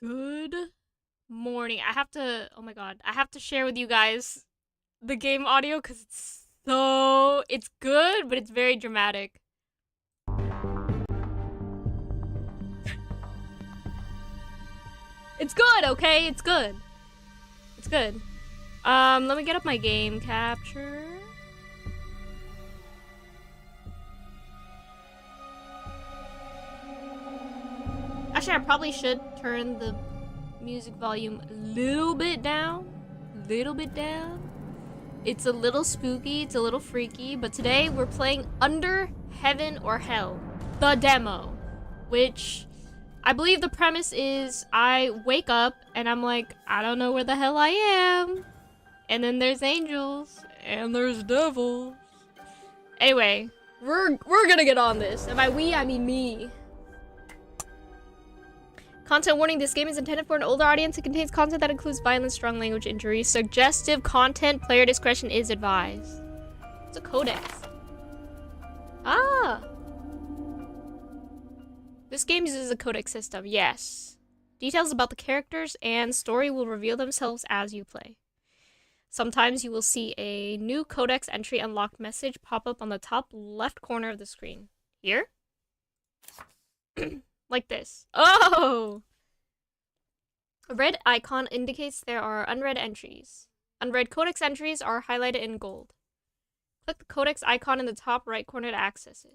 Good morning. Oh my god, I have to share with you guys the game audio because it's good, but it's very dramatic. It's good, okay? It's good. It's good. Let me get up my game capture. Actually, I probably should turn the music volume a little bit down. It's a little spooky, it's a little freaky, but today we're playing Under Heaven or Hell, the demo, which I believe the premise is I wake up and I'm like, I don't know where the hell I am. And then there's angels and there's devils. Anyway, we're gonna get on this. And by we, I mean me. Content warning, this game is intended for an older audience. It contains content that includes violence, strong language, injuries, suggestive content. Player discretion is advised. It's a codex. Ah! This game uses a codex system, yes. Details about the characters and story will reveal themselves as you play. Sometimes you will see a new codex entry unlocked message pop up on the top left corner of the screen. Here? Like this. Oh! A red icon indicates there are unread entries. Unread codex entries are highlighted in gold. Click the codex icon in the top right corner to access it.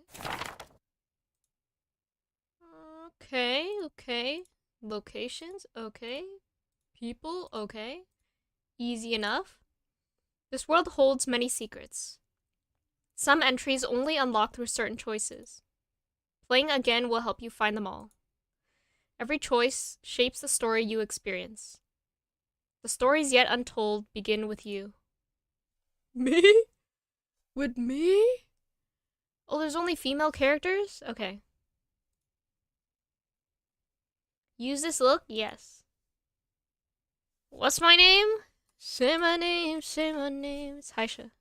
Okay. Locations, okay. People, okay. Easy enough. This world holds many secrets. Some entries only unlock through certain choices. Playing again will help you find them all. Every choice shapes the story you experience. The stories yet untold begin with you. Me? With me? Oh, there's only female characters? Okay. Use this look? Yes. What's my name? Say my name, say my name. It's Haishe.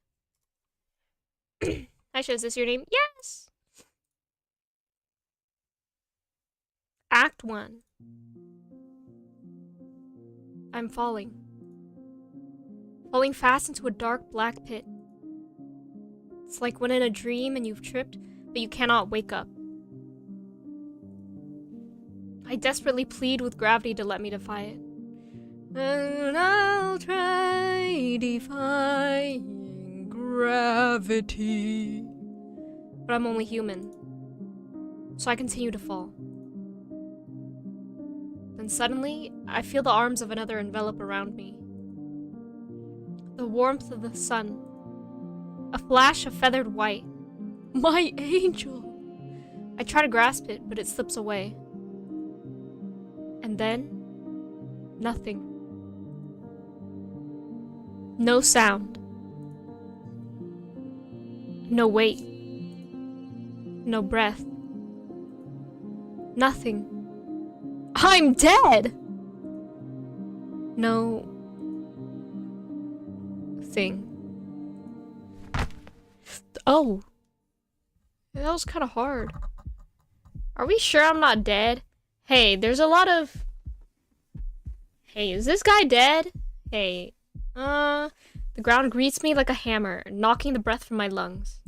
Haishe, is this your name? Yes! Act 1. I'm falling. Falling fast into a dark black pit. It's like when in a dream and you've tripped, but you cannot wake up. I desperately plead with gravity to let me defy it. And I'll try defying gravity. But I'm only human. So I continue to fall. Then suddenly, I feel the arms of another envelop around me. The warmth of the sun. A flash of feathered white. My angel! I try to grasp it, but it slips away. And then, nothing. No sound. No weight. No breath. Nothing. I'm dead! No thing. Oh. That was kind of hard. Are we sure I'm not dead? Hey, there's a lot of... Hey, is this guy dead? Hey. The ground greets me like a hammer, knocking the breath from my lungs.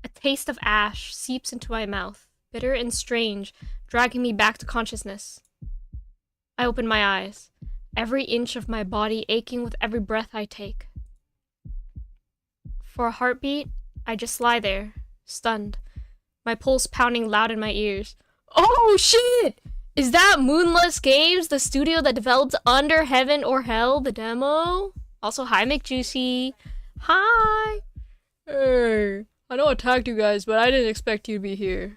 A taste of ash seeps into my mouth, bitter and strange, dragging me back to consciousness. I open my eyes, every inch of my body aching with every breath I take. For a heartbeat, I just lie there, stunned, my pulse pounding loud in my ears. Oh shit! Is that Moonless Games, the studio that developed Under Heaven or Hell, the demo? Also, hi McJuicy. Hi! Hey, I know I attacked you guys, but I didn't expect you to be here.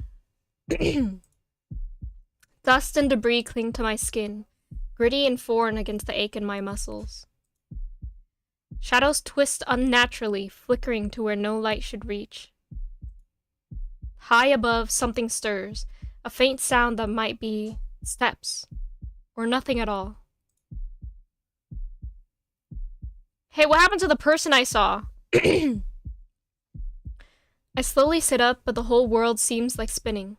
Dust and debris cling to my skin, gritty and foreign against the ache in my muscles. Shadows twist unnaturally, flickering to where no light should reach. High above, something stirs, a faint sound that might be steps, or nothing at all. Hey, what happened to the person I saw? I slowly sit up, but the whole world seems like spinning.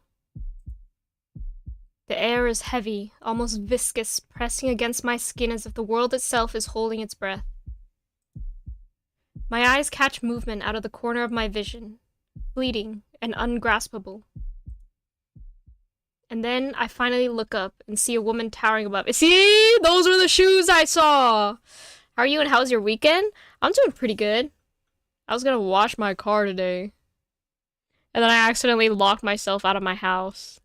The air is heavy, almost viscous, pressing against my skin as if the world itself is holding its breath. My eyes catch movement out of the corner of my vision, fleeting and ungraspable. And then I finally look up and see a woman towering above me. See? Those were the shoes I saw! How are you and how's your weekend? I'm doing pretty good. I was gonna wash my car today. And then I accidentally locked myself out of my house.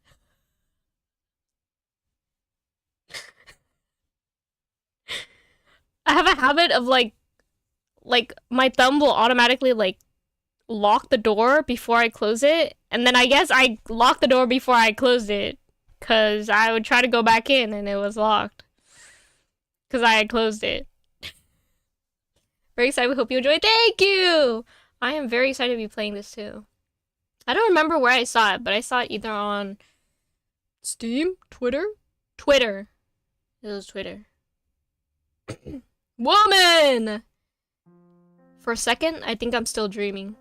I have a habit of like my thumb will automatically like lock the door before I close it, and then I guess I locked the door before I closed it, cause I would try to go back in and it was locked, cause I had closed it. Very excited. We hope you enjoy. Thank you. I am very excited to be playing this too. I don't remember where I saw it, but I saw it either on Steam, Twitter. It was Twitter. Woman! For a second, I think I'm still dreaming.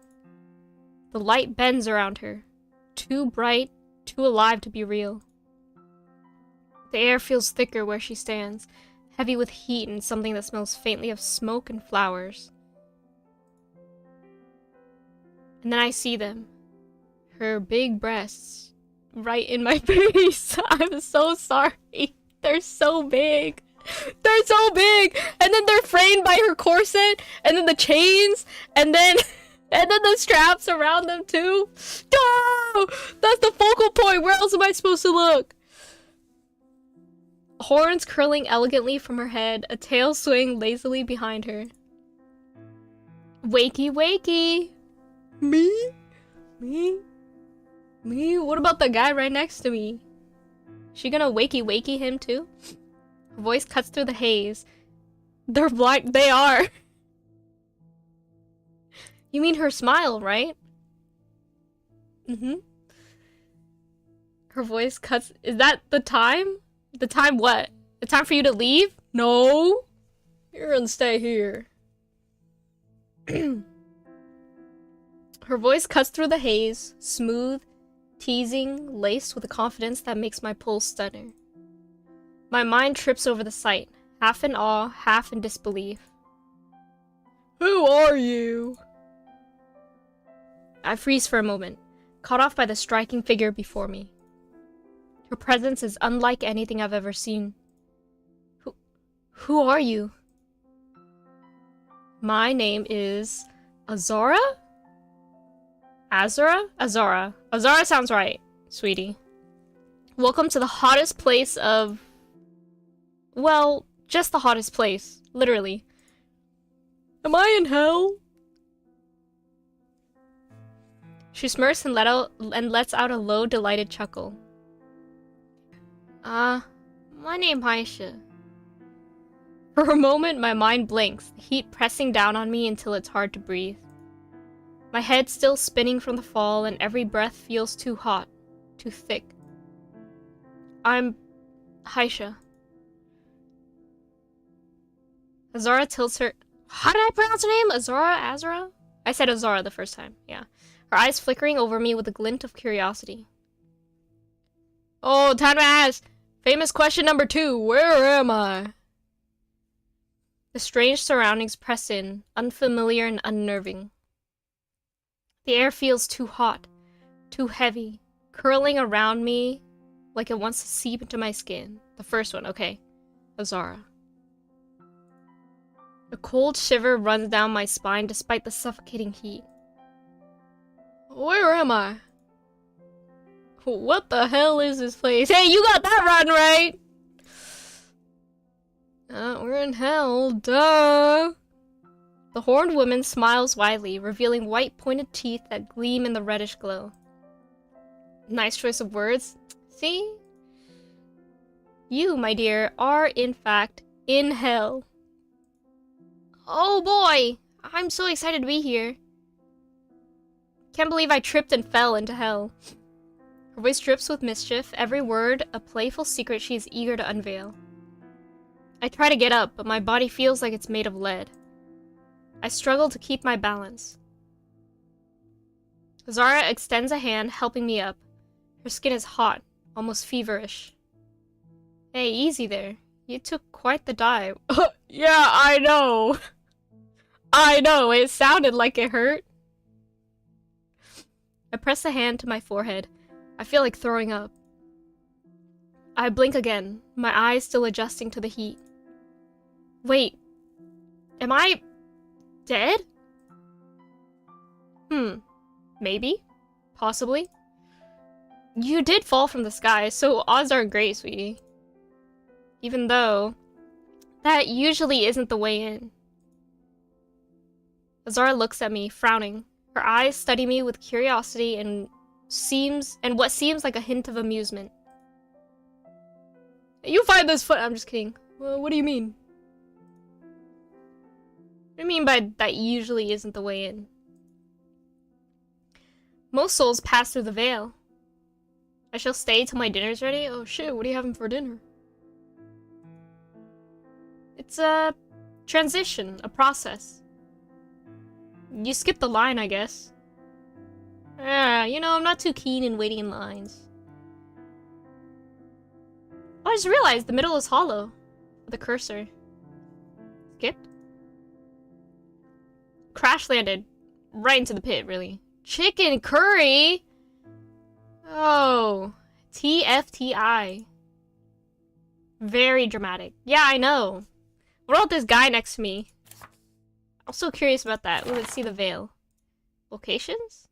The light bends around her. Too bright, too alive to be real. The air feels thicker where she stands, heavy with heat and something that smells faintly of smoke and flowers. And then I see them. Her big breasts. Right in my face. I'm so sorry. They're so big. They're so big, and then they're framed by her corset, and then the chains, and then the straps around them too. Oh, that's the focal point. Where else am I supposed to look? Horns curling elegantly from her head, a tail swaying lazily behind her. Wakey, wakey. Me. What about the guy right next to me? She gonna wakey, wakey him too? Her voice cuts through the haze. They're blind. They are. You mean her smile, right? Mm-hmm. Her voice cuts. Is that the time? The time what? The time for you to leave? No. You're gonna stay here. Her voice cuts through the haze, smooth, teasing, laced with a confidence that makes my pulse stutter. My mind trips over the sight, half in awe, half in disbelief. Who are you? I freeze for a moment, caught off by the striking figure before me. Her presence is unlike anything I've ever seen. Who are you? My name is Azara? Azara? Azara. Azara sounds right, sweetie. Welcome to the hottest place of... well, just the hottest place. Literally. Am I in hell? She smirks and lets out a low, delighted chuckle. My name Haishe. For a moment, my mind blinks, the heat pressing down on me until it's hard to breathe. My head still spinning from the fall, and every breath feels too hot, too thick. I'm Haishe. Azara tilts her... How did I pronounce her name? Azara? I said Azara the first time, yeah. Her eyes flickering over me with a glint of curiosity. Oh, time to ask! Famous question number 2, where am I? The strange surroundings press in, unfamiliar and unnerving. The air feels too hot, too heavy, curling around me like it wants to seep into my skin. The first one, okay. Azara. A cold shiver runs down my spine despite the suffocating heat. Where am I? What the hell is this place? Hey, you got that run right! We're in hell, duh! The horned woman smiles widely, revealing white pointed teeth that gleam in the reddish glow. Nice choice of words. See? You, my dear, are in fact in hell. Oh boy! I'm so excited to be here. Can't believe I tripped and fell into hell. Her voice drips with mischief, every word a playful secret she is eager to unveil. I try to get up, but my body feels like it's made of lead. I struggle to keep my balance. Zara extends a hand, helping me up. Her skin is hot, almost feverish. Hey, easy there. You took quite the dive. Yeah, I know. I know, it sounded like it hurt. I press a hand to my forehead. I feel like throwing up. I blink again, my eyes still adjusting to the heat. Wait, am I dead? Maybe. Possibly. You did fall from the sky, so odds aren't great, sweetie. Even though, that usually isn't the way in. Azara looks at me, frowning. Her eyes study me with curiosity and what seems like a hint of amusement. You find this foot. I'm just kidding. Well, what do you mean? What do you mean by that usually isn't the way in? Most souls pass through the veil. I shall stay till my dinner's ready. Oh shit, what are you having for dinner? It's a transition, a process. You skipped the line, I guess. You know, I'm not too keen in waiting in lines. Oh, I just realized the middle is hollow. The cursor. Skipped? Crash landed. Right into the pit, really. Chicken curry? Oh. TFTI. Very dramatic. Yeah, I know. What about this guy next to me? I'm so curious about that. Ooh, let's see the veil. Locations?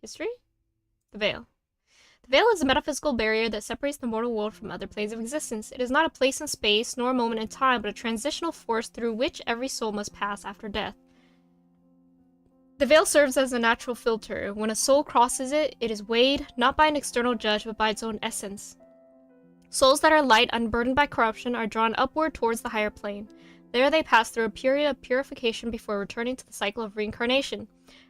History? The veil. The veil is a metaphysical barrier that separates the mortal world from other planes of existence. It is not a place in space, nor a moment in time, but a transitional force through which every soul must pass after death. The veil serves as a natural filter. When a soul crosses it, it is weighed, not by an external judge, but by its own essence. Souls that are light, unburdened by corruption, are drawn upward towards the higher plane. There they pass through a period of purification before returning to the cycle of reincarnation.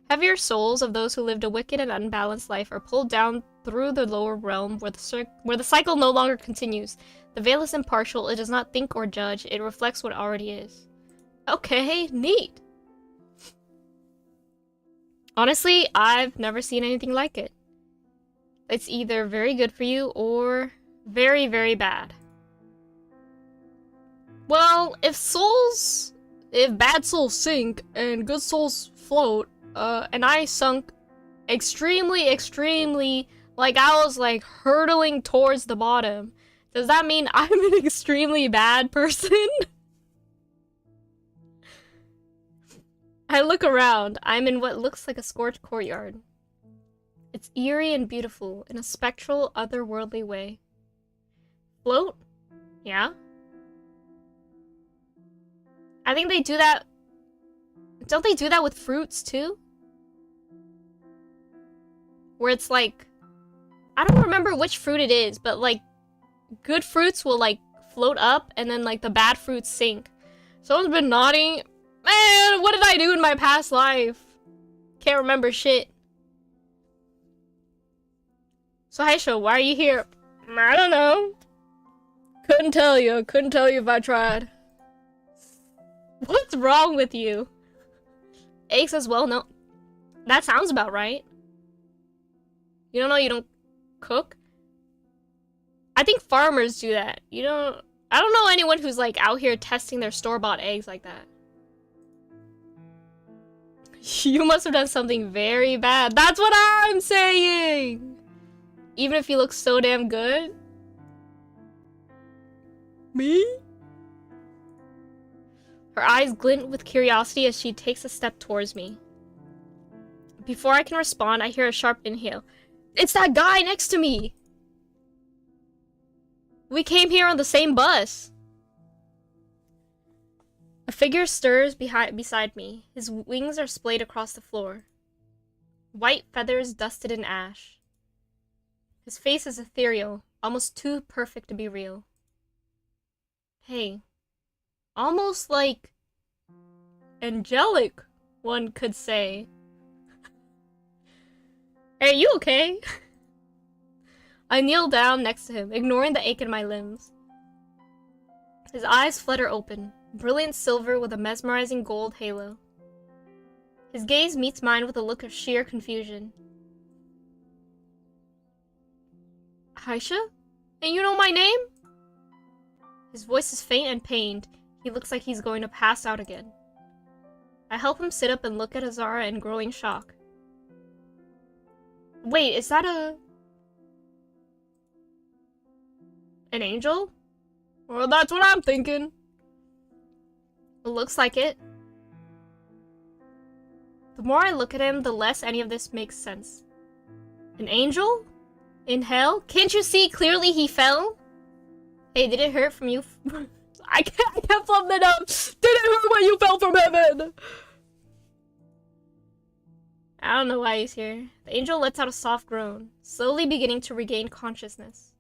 Heavier souls of those who lived a wicked and unbalanced life are pulled down through the lower realm where the cycle no longer continues. The veil is impartial, it does not think or judge, it reflects what already is. Okay, neat. Honestly, I've never seen anything like it. It's either very good for you or very, very bad. Well, if bad souls sink and good souls float, and I sunk extremely, like I was like hurtling towards the bottom, does that mean I'm an extremely bad person? I look around. I'm in what looks like a scorched courtyard. It's eerie and beautiful in a spectral, otherworldly way. Float? Yeah? I think they do that. Don't they do that with fruits too? Where it's like, I don't remember which fruit it is, but like good fruits will like float up and then like the bad fruits sink. Someone's been nodding. Man, what did I do in my past life? Can't remember shit. So Haishe, why are you here? I don't know. Couldn't tell you. Couldn't tell you if I tried. What's wrong with you? Aches as well? No. That sounds about right. You don't know you don't cook? I think farmers do that. I don't know anyone who's like out here testing their store-bought eggs like that. You must have done something very bad. That's what I'm saying! Even if you look so damn good? Me? Her eyes glint with curiosity as she takes a step towards me. Before I can respond, I hear a sharp inhale. It's that guy next to me! We came here on the same bus. A figure stirs beside me. His wings are splayed across the floor. White feathers dusted in ash. His face is ethereal, almost too perfect to be real. Hey. Almost like angelic, one could say. Hey, you okay? I kneel down next to him, ignoring the ache in my limbs. His eyes flutter open, brilliant silver with a mesmerizing gold halo. His gaze meets mine with a look of sheer confusion. Haishe? And you know my name? His voice is faint and pained. He looks like he's going to pass out again. I help him sit up and look at Azara in growing shock. Wait, is that an angel? Well, that's what I'm thinking. It looks like it. The more I look at him, the less any of this makes sense. An angel? In hell? Can't you see clearly he fell? Hey, did it hurt from you? I can't flub that up. Did it hurt when you fell from heaven? I don't know why he's here. The angel lets out a soft groan, slowly beginning to regain consciousness.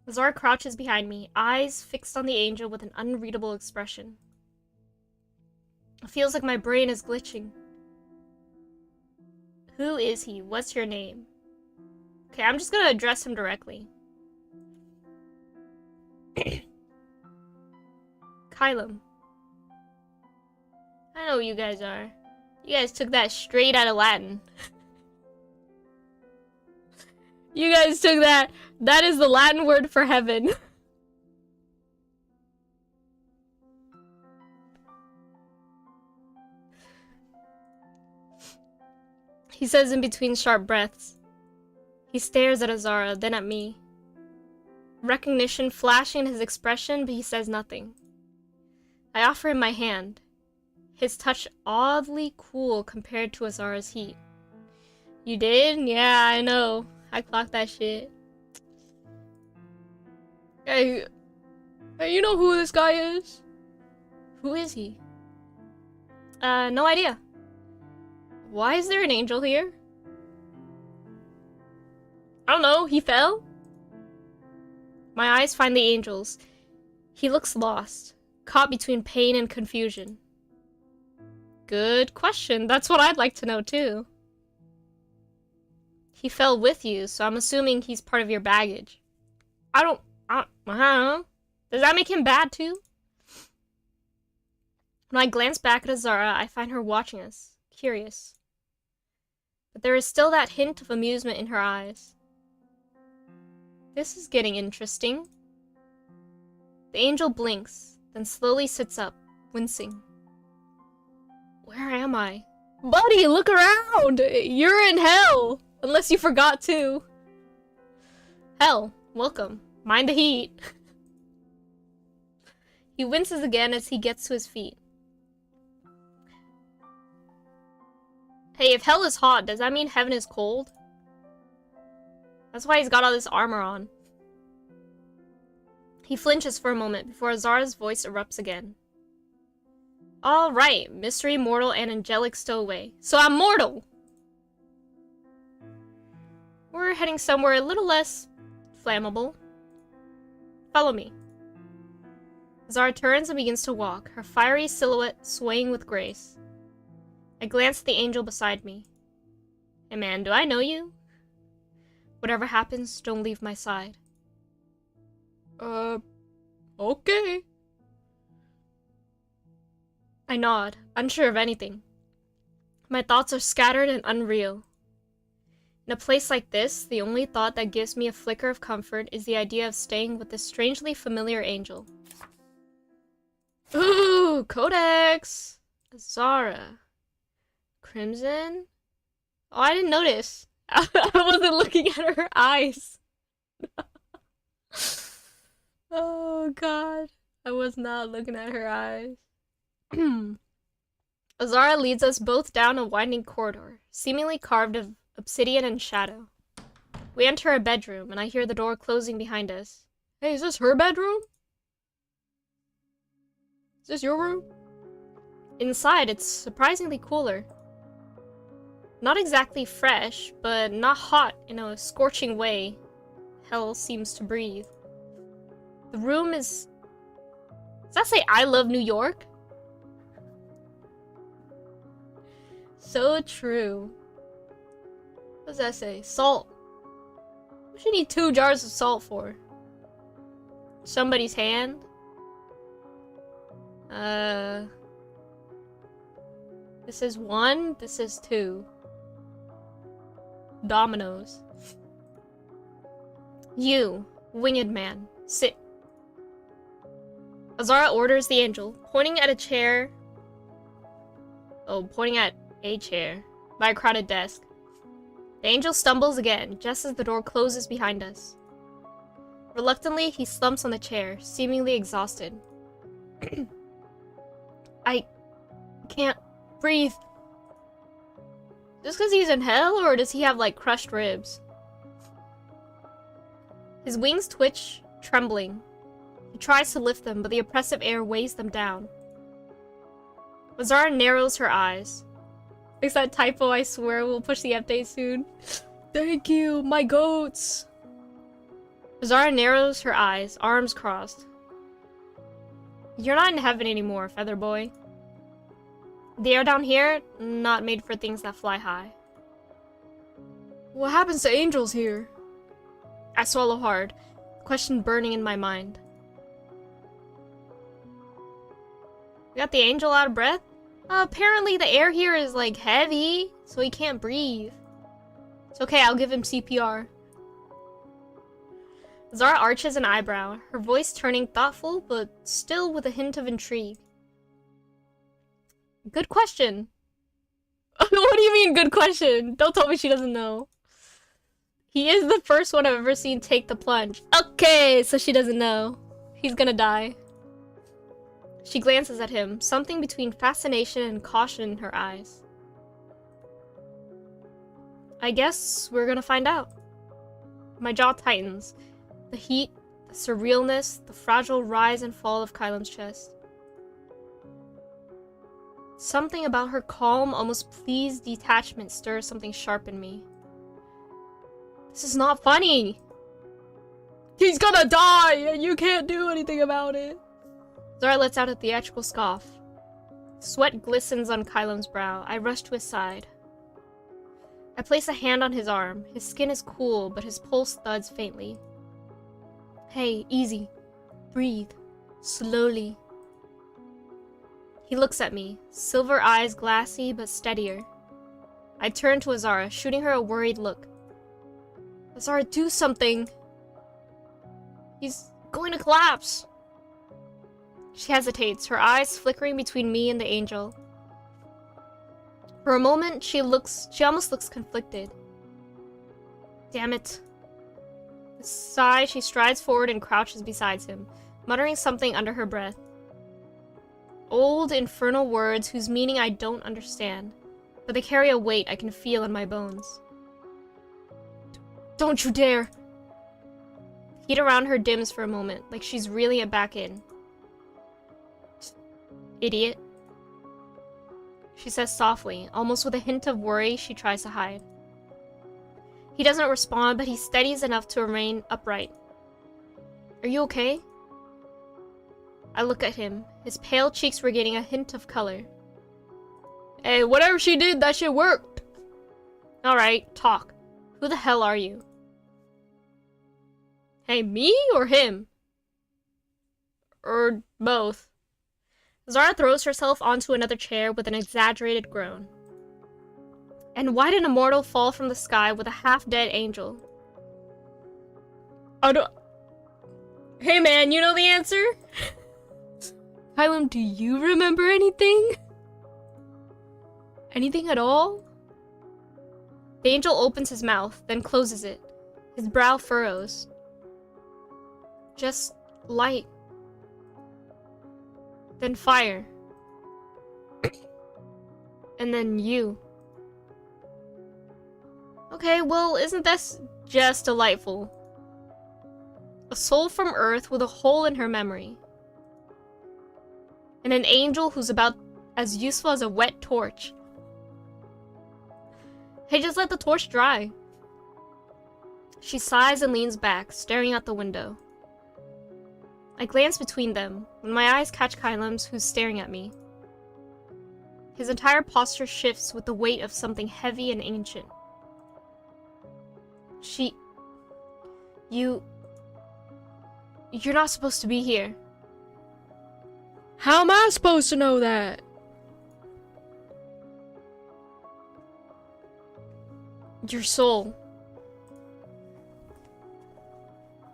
Azar crouches behind me, eyes fixed on the angel with an unreadable expression. It feels like my brain is glitching. Who is he? What's your name? Okay, I'm just gonna address him directly. Kylum. I know who you guys are. You guys took that straight out of Latin. You guys took that. That is the Latin word for heaven. He says in between sharp breaths. He stares at Azara, then at me. Recognition flashing in his expression, but he says nothing. I offer him my hand. His touch oddly cool compared to Azara's heat. You did? Yeah, I know. I clocked that shit. Hey, you know who this guy is? Who is he? No idea. Why is there an angel here? I don't know, he fell? My eyes find the angel's. He looks lost, caught between pain and confusion. Good question. That's what I'd like to know too. He fell with you, so I'm assuming he's part of your baggage. I don't know. Does that make him bad too? When I glance back at Azara, I find her watching us, curious. But there is still that hint of amusement in her eyes. This is getting interesting. The angel blinks, then slowly sits up, wincing. Where am I? Buddy, look around! You're in hell! Unless you forgot to. Hell, welcome. Mind the heat. He winces again as he gets to his feet. Hey, if hell is hot, does that mean heaven is cold? That's why he's got all this armor on. He flinches for a moment before Azara's voice erupts again. Alright, mystery, mortal, and angelic stowaway. So I'm mortal! We're heading somewhere a little less flammable. Follow me. Azara turns and begins to walk, her fiery silhouette swaying with grace. I glance at the angel beside me. Hey man, do I know you? Whatever happens, don't leave my side. Okay. I nod, unsure of anything. My thoughts are scattered and unreal. In a place like this, the only thought that gives me a flicker of comfort is the idea of staying with this strangely familiar angel. Ooh, Codex! Azara. Crimson? Oh, I didn't notice. I wasn't looking at her eyes. Oh god. I was not looking at her eyes. Azara leads us both down a winding corridor, seemingly carved of obsidian and shadow. We enter a bedroom, and I hear the door closing behind us. Hey, is this her bedroom? Is this your room? Inside, it's surprisingly cooler. Not exactly fresh, but not hot in a scorching way hell seems to breathe. The room is... Does that say I love New York? So true. What does that say? Salt. What should you need 2 jars of salt for? Somebody's hand? This is 1, this is 2. Dominoes. You, winged man, sit. Azara orders the angel, pointing at a chair by a crowded desk. The angel stumbles again, just as the door closes behind us. Reluctantly, he slumps on the chair, seemingly exhausted. I can't breathe. Just because he's in hell, or does he have, like, crushed ribs? His wings twitch, trembling. He tries to lift them, but the oppressive air weighs them down. Azara narrows her eyes. Fix that typo, I swear. We'll push the update soon. Thank you, my goats. Azara narrows her eyes, arms crossed. You're not in heaven anymore, Feather Boy. The air down here, not made for things that fly high. What happens to angels here? I swallow hard, the question burning in my mind. We got the angel out of breath? Apparently the air here is, like, heavy, so he can't breathe. It's okay, I'll give him CPR. Zara arches an eyebrow, her voice turning thoughtful, but still with a hint of intrigue. Good question. What do you mean, good question? Don't tell me she doesn't know. He is the first one I've ever seen take the plunge. Okay, so she doesn't know. He's gonna die. She glances at him, something between fascination and caution in her eyes. I guess we're gonna find out. My jaw tightens. The heat, the surrealness, the fragile rise and fall of Kylem's chest. Something about her calm, almost pleased detachment stirs something sharp in me. This is not funny! He's gonna die, and you can't do anything about it! Zara lets out a theatrical scoff. Sweat glistens on Kylem's brow. I rush to his side. I place a hand on his arm. His skin is cool, but his pulse thuds faintly. Hey, easy. Breathe. Slowly. He looks at me, silver eyes glassy but steadier. I turn to Azara, shooting her a worried look. Azara, do something! He's going to collapse! She hesitates, her eyes flickering between me and the angel. For a moment, she almost looks conflicted. Damn it. With a sigh, she strides forward and crouches beside him, muttering something under her breath. Old, infernal words whose meaning I don't understand, but they carry a weight I can feel in my bones. Don't you dare! The heat around her dims for a moment, like she's reeling it back in. Idiot. She says softly, almost with a hint of worry she tries to hide. He doesn't respond, but he steadies enough to remain upright. Are you okay? I look at him, his pale cheeks regaining a hint of color. Hey, whatever she did, that shit worked! Alright, talk. Who the hell are you? Hey, me or him? Or both. Zara throws herself onto another chair with an exaggerated groan. And why did a mortal fall from the sky with a half-dead angel? I don't... Hey man, you know the answer? Kylem, do you remember anything? Anything at all? The angel opens his mouth, then closes it. His brow furrows. Just light. Then fire. And then you. Okay, well, isn't this just delightful? A soul from Earth with a hole in her memory. And an angel who's about as useful as a wet torch. Hey, just let the torch dry. She sighs and leans back, staring out the window. I glance between them, when my eyes catch Kylem's, who's staring at me. His entire posture shifts with the weight of something heavy and ancient. You're not supposed to be here. How am I supposed to know that? Your soul.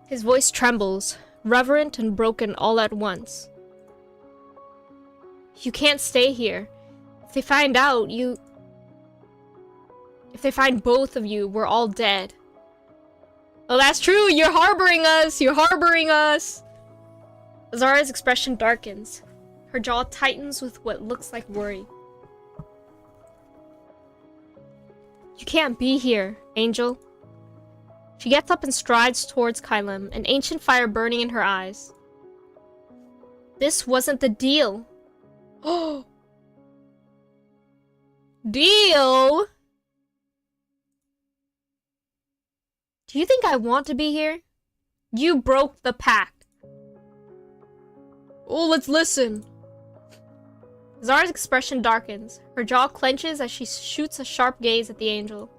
His voice trembles, reverent and broken all at once. You can't stay here. If they find out, If they find both of you, we're all dead. Oh, that's true! You're harboring us! You're harboring us! Azara's expression darkens. Her jaw tightens with what looks like worry. You can't be here, Angel. She gets up and strides towards Kylum, an ancient fire burning in her eyes. This wasn't the deal. Oh! Deal? Do you think I want to be here? You broke the pact. Oh, let's listen. Zara's expression darkens. Her jaw clenches as she shoots a sharp gaze at the angel.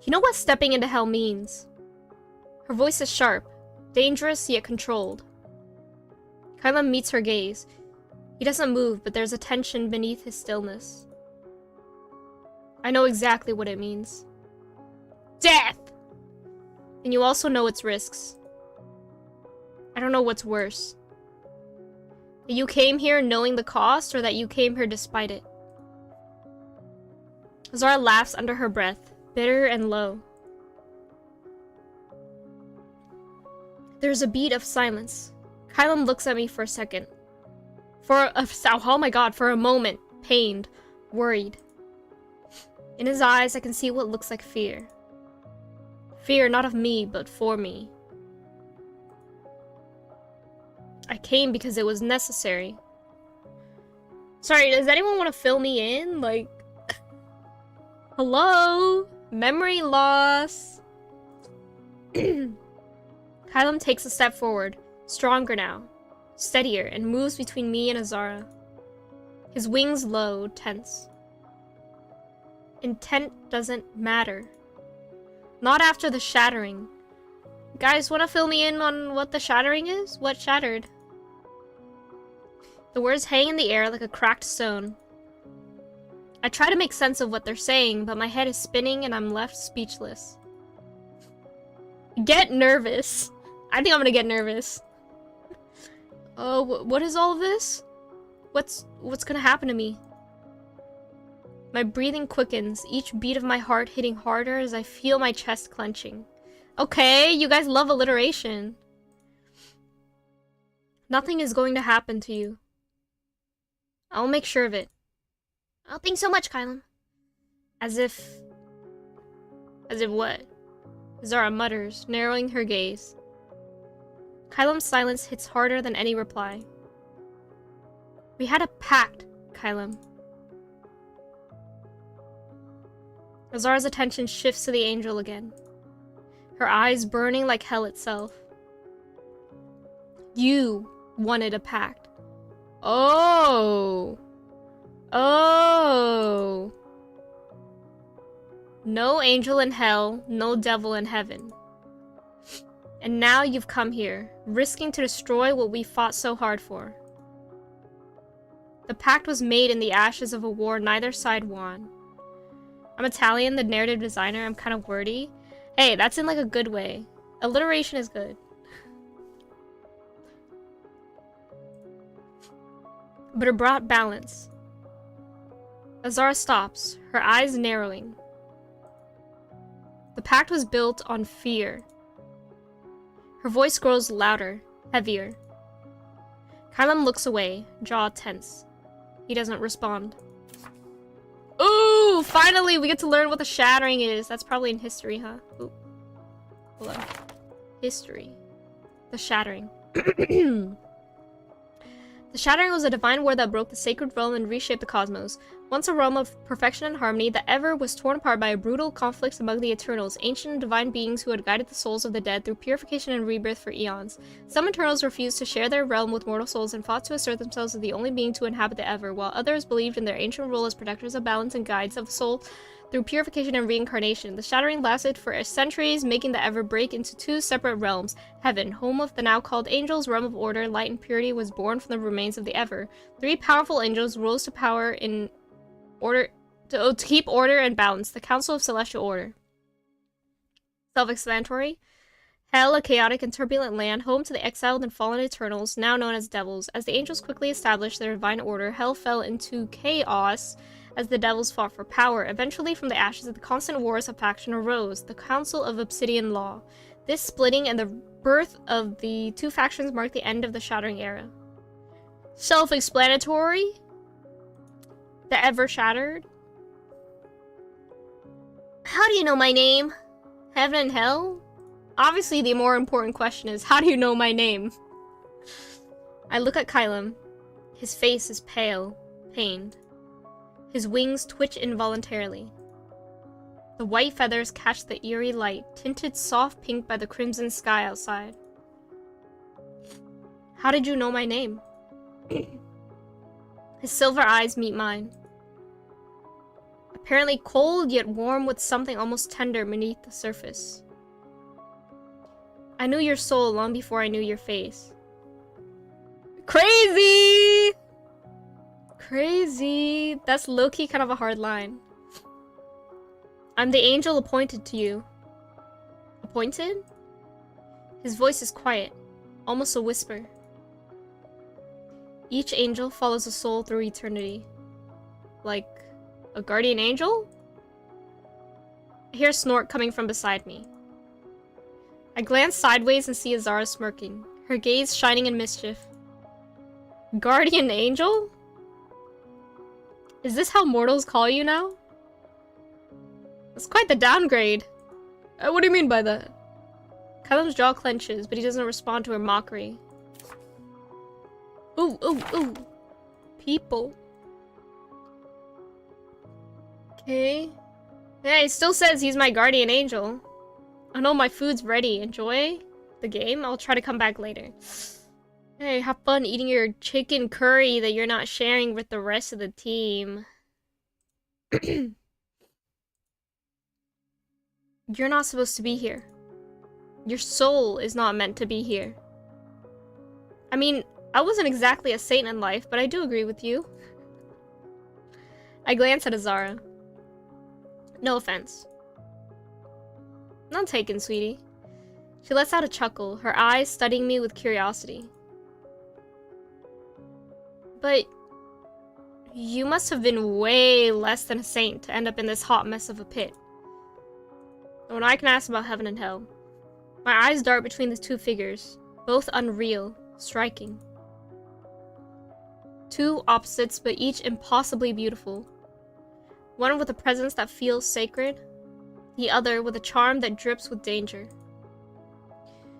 You know what stepping into hell means? Her voice is sharp, dangerous yet controlled. Kyla meets her gaze. He doesn't move, but there's a tension beneath his stillness. I know exactly what it means. Death! And you also know its risks. I don't know what's worse. That you came here knowing the cost, or that you came here despite it. Zara laughs under her breath, bitter and low. There's a beat of silence. Kylum looks at me for a second. Oh my god, for a moment, pained, worried. In his eyes, I can see what looks like fear. Fear not of me, but for me. I came because it was necessary. Sorry, does anyone want to fill me in? Like, hello? Memory loss. Kylum takes a step forward, stronger now, steadier, and moves between me and Azara. His wings low, tense. Intent doesn't matter. Not after the shattering. Guys, want to fill me in on what the shattering is? What shattered? The words hang in the air like a cracked stone. I try to make sense of what they're saying, but my head is spinning and I'm left speechless. Get nervous. I think I'm gonna get nervous. Oh, what is all of this? What's gonna happen to me? My breathing quickens, each beat of my heart hitting harder as I feel my chest clenching. Okay, you guys love alliteration. Nothing is going to happen to you. I'll make sure of it. Oh, thanks so much, Kylum. As if what? Zara mutters, narrowing her gaze. Kylum's silence hits harder than any reply. We had a pact, Kylum. Zara's attention shifts to the angel again. Her eyes burning like hell itself. You wanted a pact. Oh. Oh. No angel in hell, no devil in heaven. And now you've come here, risking to destroy what we fought so hard for. The pact was made in the ashes of a war neither side won. I'm Italian, the narrative designer. I'm kind of wordy. Hey, that's in like a good way. Alliteration is good. But it brought balance. Azara stops, her eyes narrowing. The pact was built on fear. Her voice grows louder, heavier. Kylum looks away, jaw tense. He doesn't respond. Ooh, finally we get to learn what the shattering is. That's probably in history, huh? Ooh. Hold on. History. The shattering. The shattering was a divine war that broke the sacred realm and reshaped the cosmos. Once a realm of perfection and harmony, the Ever was torn apart by a brutal conflict among the Eternals, ancient and divine beings who had guided the souls of the dead through purification and rebirth for eons. Some Eternals refused to share their realm with mortal souls and fought to assert themselves as the only being to inhabit the Ever, while others believed in their ancient role as protectors of balance and guides of the soul through purification and reincarnation. The shattering lasted for centuries, making the Ever break into two separate realms. Heaven, home of the now called angels, realm of order, light and purity, was born from the remains of the Ever. Three powerful angels rose to power in order to keep order and balance, the Council of Celestial Order. Self-explanatory. Hell, a chaotic and turbulent land, home to the exiled and fallen Eternals, now known as devils. As the angels quickly established their divine order, Hell fell into chaos as the devils fought for power. Eventually, from the ashes of the constant wars of faction arose the Council of Obsidian Law. This splitting and the birth of the two factions marked the end of the Shattering Era. Self-explanatory? The Ever Shattered? How do you know my name? Heaven and Hell? Obviously, the more important question is, how do you know my name? I look at Kylam. His face is pale, pained. His wings twitch involuntarily. The white feathers catch the eerie light, tinted soft pink by the crimson sky outside. How did you know my name? His silver eyes meet mine. Apparently cold, yet warm with something almost tender beneath the surface. I knew your soul long before I knew your face. Crazy! Crazy. That's low-key kind of a hard line. I'm the angel appointed to you. Appointed? His voice is quiet, almost a whisper. Each angel follows a soul through eternity. Like a guardian angel? I hear a snort coming from beside me. I glance sideways and see Azara smirking, her gaze shining in mischief. Guardian angel? Is this how mortals call you now? That's quite the downgrade. What do you mean by that? Kylam's jaw clenches, but he doesn't respond to her mockery. Ooh, ooh, ooh. People. Okay. Yeah, he still says he's my guardian angel. I know my food's ready. Enjoy the game. I'll try to come back later. Hey, have fun eating your chicken curry that you're not sharing with the rest of the team. You're not supposed to be here. Your soul is not meant to be here. I mean, I wasn't exactly a saint in life, but I do agree with you. I glance at Azara. No offense. None taken, sweetie. She lets out a chuckle, her eyes studying me with curiosity. But you must have been way less than a saint to end up in this hot mess of a pit. When I can ask about heaven and hell. My eyes dart between the two figures, both unreal, striking. Two opposites, but each impossibly beautiful. One with a presence that feels sacred, the other with a charm that drips with danger.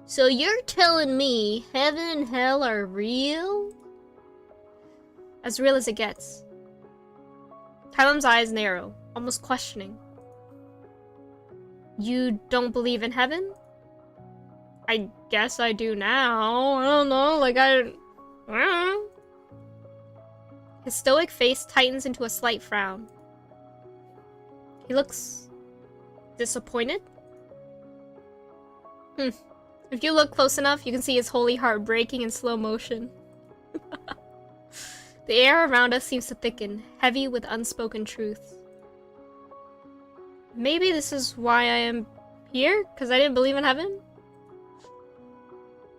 So you're telling me heaven and hell are real? As real as it gets. Kylam's eyes narrow, almost questioning. You don't believe in heaven? I guess I do now. I don't know, like I don't know. His stoic face tightens into a slight frown. He looks disappointed? If you look close enough, you can see his holy heart breaking in slow motion. The air around us seems to thicken, heavy with unspoken truths. Maybe this is why I am here? Because I didn't believe in heaven?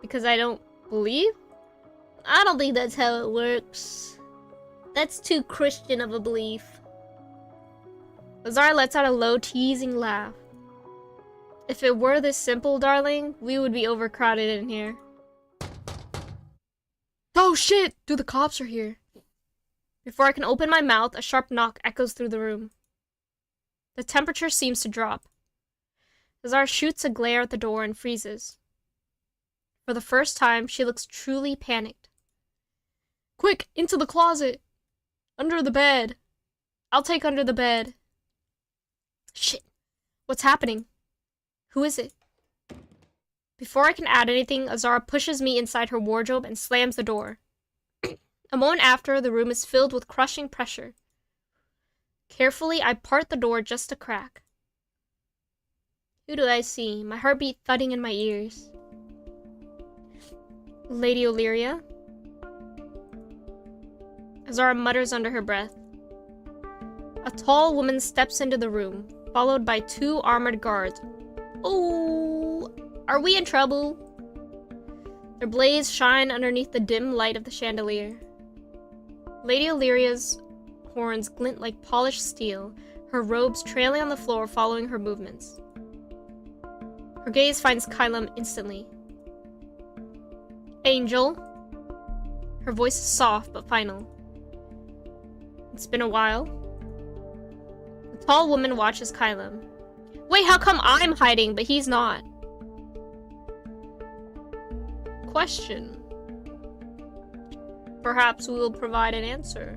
Because I don't believe? I don't think that's how it works. That's too Christian of a belief. Azara lets out a low, teasing laugh. If it were this simple, darling, we would be overcrowded in here. Oh shit! Dude, the cops are here. Before I can open my mouth, a sharp knock echoes through the room. The temperature seems to drop. Azara shoots a glare at the door and freezes. For the first time, she looks truly panicked. Quick, into the closet! Under the bed! I'll take under the bed. Shit. What's happening? Who is it? Before I can add anything, Azara pushes me inside her wardrobe and slams the door. A moment after, the room is filled with crushing pressure. Carefully, I part the door just a crack. Who do I see? My heartbeat thudding in my ears. Lady Illyria? Azara mutters under her breath. A tall woman steps into the room, followed by two armored guards. Oh! Are we in trouble? Their blades shine underneath the dim light of the chandelier. Lady Illyria's horns glint like polished steel, her robes trailing on the floor following her movements. Her gaze finds Kylam instantly. Angel. Her voice is soft but final. It's been a while. The tall woman watches Kylam. Wait, how come I'm hiding but he's not? Question. Perhaps we will provide an answer.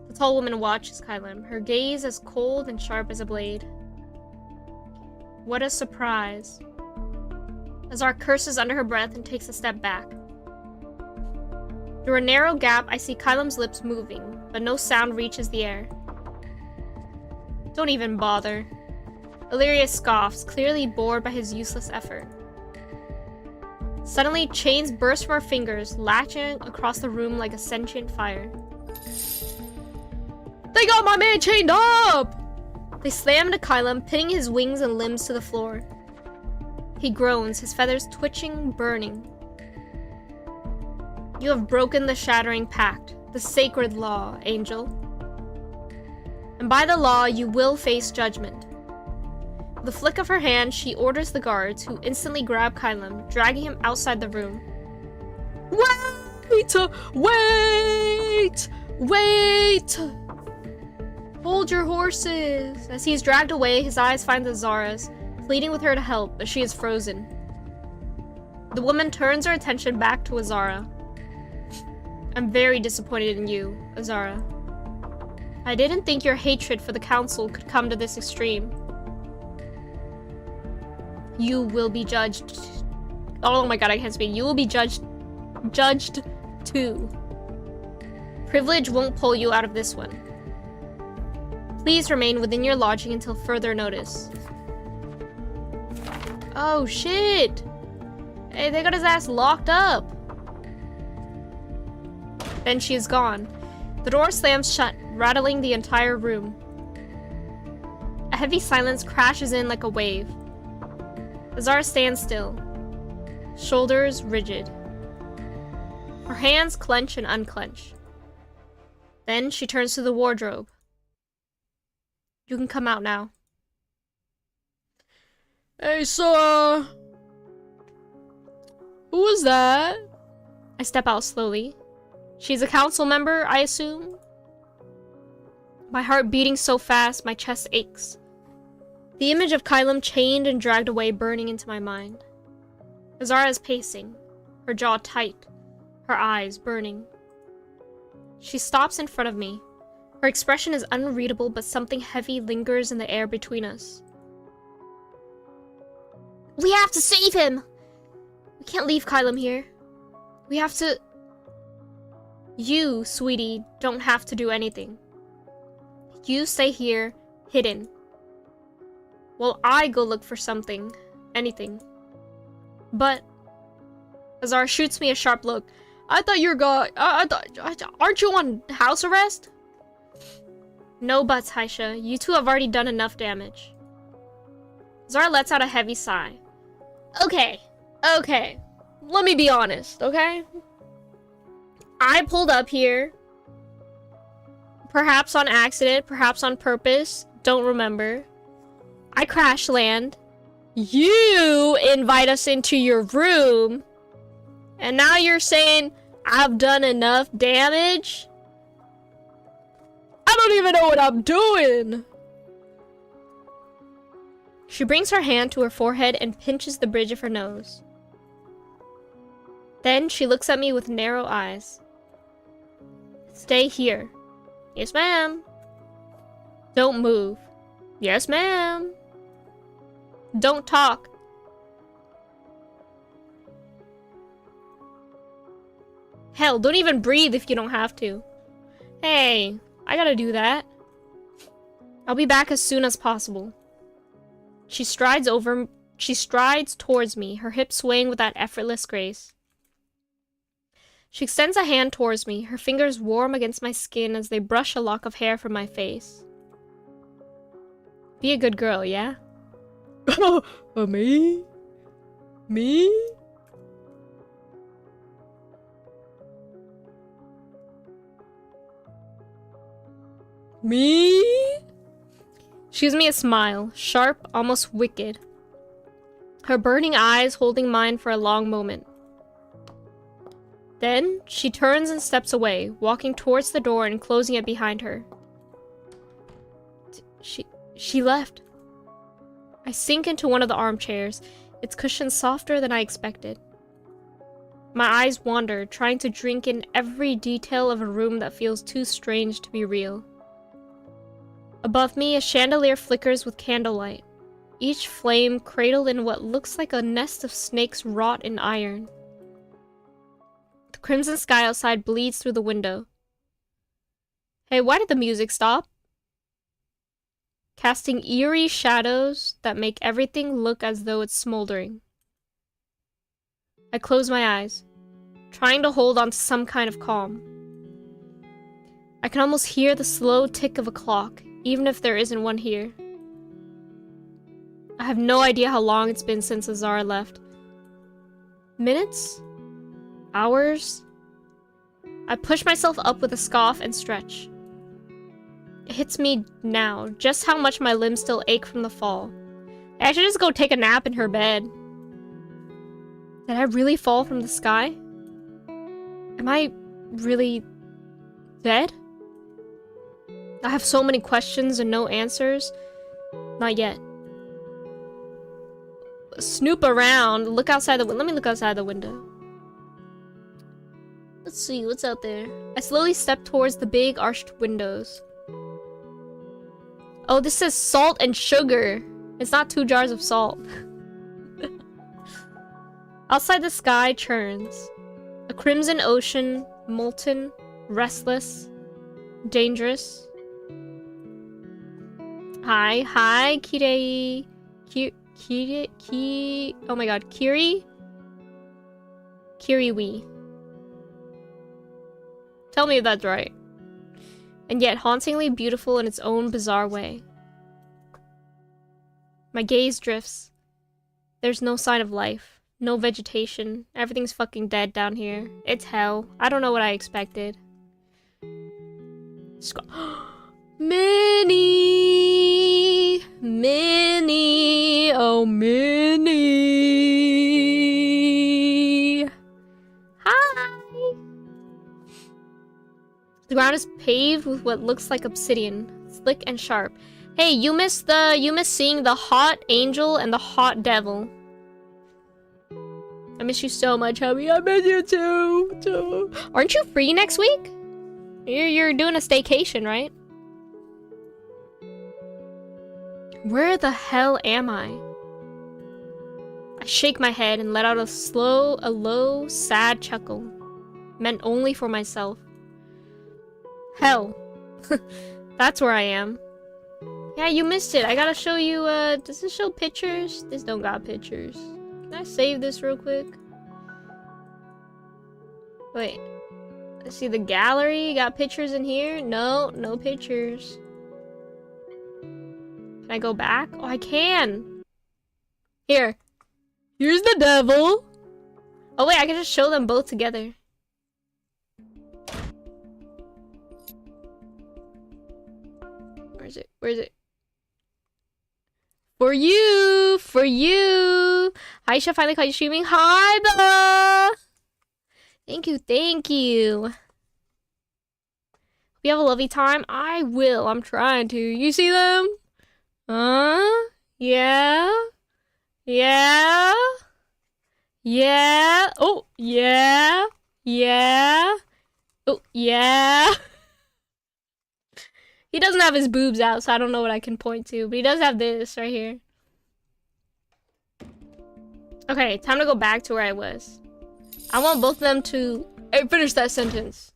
The tall woman watches Kylam, her gaze as cold and sharp as a blade. What a surprise. Azar curses under her breath and takes a step back. Through a narrow gap, I see Kylam's lips moving, but no sound reaches the air. Don't even bother. Illyria scoffs, clearly bored by his useless effort. Suddenly, chains burst from her fingers, latching across the room like a sentient fire. They got my man chained up! They slam into Kylam, pinning his wings and limbs to the floor. He groans, his feathers twitching, burning. You have broken the shattering pact, the sacred law, Angel. And by the law, you will face judgment. With a flick of her hand, she orders the guards, who instantly grab Kylam, dragging him outside the room. Wait! Wait! Wait! Hold your horses! As he is dragged away, his eyes find Azara's, pleading with her to help, but she is frozen. The woman turns her attention back to Azara. I'm very disappointed in you, Azara. I didn't think your hatred for the council could come to this extreme. You will be judged. Oh my god, I can't speak. You will be judged too. Privilege won't pull you out of this one. Please remain within your lodging until further notice. Oh shit! Hey, they got his ass locked up. Then she is gone. The door slams shut, rattling the entire room. A heavy silence crashes in like a wave. Azara stands still, shoulders rigid. Her hands clench and unclench. Then she turns to the wardrobe. You can come out now. Hey, so, who was that? I step out slowly. She's a council member, I assume? My heart beating so fast, my chest aches. The image of Kylam chained and dragged away burning into my mind. Azara is pacing, her jaw tight, her eyes burning. She stops in front of me. Her expression is unreadable, but something heavy lingers in the air between us. We have to save him! We can't leave Kylam here. We have to... You, sweetie, don't have to do anything. You stay here, hidden. While I go look for something. Anything. But... Azar shoots me a sharp look. I thought you were aren't you on house arrest? No buts, Haishe. You two have already done enough damage. Azar lets out a heavy sigh. Okay. Let me be honest, okay? I pulled up here. Perhaps on accident, perhaps on purpose. Don't remember. I crash land. You invite us into your room. And now you're saying I've done enough damage? I don't even know what I'm doing. She brings her hand to her forehead and pinches the bridge of her nose. Then she looks at me with narrow eyes. Stay here. Yes, ma'am. Don't move. Yes, ma'am. Don't talk. Hell, don't even breathe if you don't have to. Hey, I gotta do that. I'll be back as soon as possible. She strides towards me, her hips swaying with that effortless grace. She extends a hand towards me, her fingers warm against my skin as they brush a lock of hair from my face. Be a good girl, yeah? Me? Me? Me? She gives me a smile, sharp, almost wicked. Her burning eyes holding mine for a long moment. Then, she turns and steps away, walking towards the door and closing it behind her. She left. I sink into one of the armchairs, its cushion softer than I expected. My eyes wander, trying to drink in every detail of a room that feels too strange to be real. Above me, a chandelier flickers with candlelight, each flame cradled in what looks like a nest of snakes wrought in iron. The crimson sky outside bleeds through the window. Hey, why did the music stop? Casting eerie shadows that make everything look as though it's smoldering. I close my eyes, trying to hold on to some kind of calm. I can almost hear the slow tick of a clock, even if there isn't one here. I have no idea how long it's been since Azara left. Minutes? Hours? I push myself up with a scoff and stretch. It hits me now, just how much my limbs still ache from the fall. I should just go take a nap in her bed. Did I really fall from the sky? Am I really dead? I have so many questions and no answers. Not yet. Snoop around. Look outside the window. Let me look outside the window. Let's see, what's out there? I slowly step towards the big arched windows. Oh, this says salt and sugar. It's not 2 jars of salt. Outside, the sky churns. A crimson ocean, molten, restless, dangerous. Hi, Kirei. Oh my god, Kiriwi. Tell me if that's right. And yet hauntingly beautiful in its own bizarre way. My gaze drifts. There's no sign of life. No vegetation. Everything's fucking dead down here. It's hell. I don't know what I expected. Minnie! Minnie! Oh, Minnie! Hi! The ground is paved with what looks like obsidian, slick and sharp. Hey, you missed seeing the hot angel and the hot devil. I miss you so much, hubby. I miss you too. Aren't you free next week? You're doing a staycation, right? Where the hell am I? I shake my head and let out a low, sad chuckle, meant only for myself. Hell. That's where I am. Yeah, you missed it. I gotta show you, does this show pictures? This don't got pictures. Can I save this real quick? Wait. Let's see the gallery. Got pictures in here? No, no pictures. Can I go back? Oh, I can! Here. Here's the devil! Oh wait, I can just show them both together. Where is it? For you! For you! Haishe finally caught you streaming. Hi, Bella! Thank you. We have a lovely time. I will. I'm trying to. You see them? Yeah? Yeah? Yeah? Oh, yeah? Yeah? Oh, yeah? He doesn't have his boobs out, so I don't know what I can point to. But he does have this right here. Okay, time to go back to where I was. I want both of them to... Hey, finish that sentence.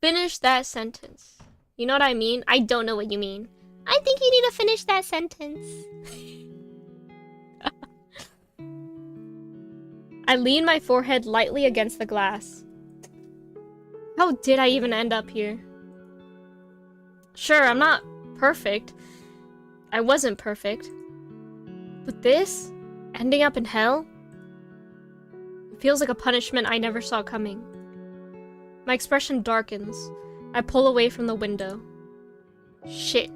Finish that sentence. You know what I mean? I don't know what you mean. I think you need to finish that sentence. I lean my forehead lightly against the glass. How did I even end up here? Sure, I'm not perfect. I wasn't perfect. But this? Ending up in hell? feels like a punishment I never saw coming. My expression darkens. I pull away from the window. Shit.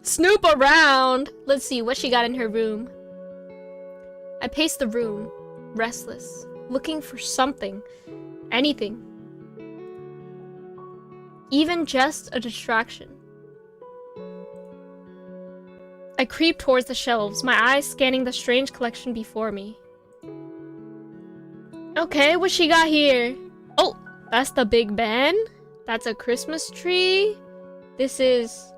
Snoop around! Let's see what she got in her room. I pace the room, restless, looking for something. Anything. Even just a distraction. I creep towards the shelves, my eyes scanning the strange collection before me. Okay, what she got here? Oh, that's the Big Ben. That's a Christmas tree. This is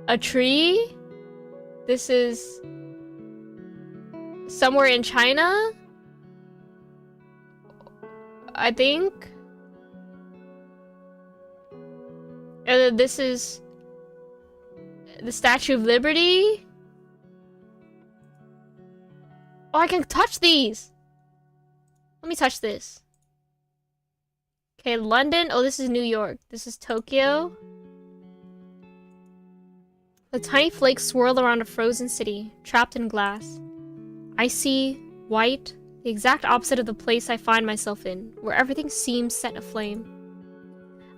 a tree. This is somewhere in China, I think. This is the Statue of Liberty. Oh, I can touch these. Let me touch this. Okay, London. Oh, this is New York. This is Tokyo. The tiny flakes swirl around a frozen city, trapped in glass. Icy, white, the exact opposite of the place I find myself in, where everything seems set aflame.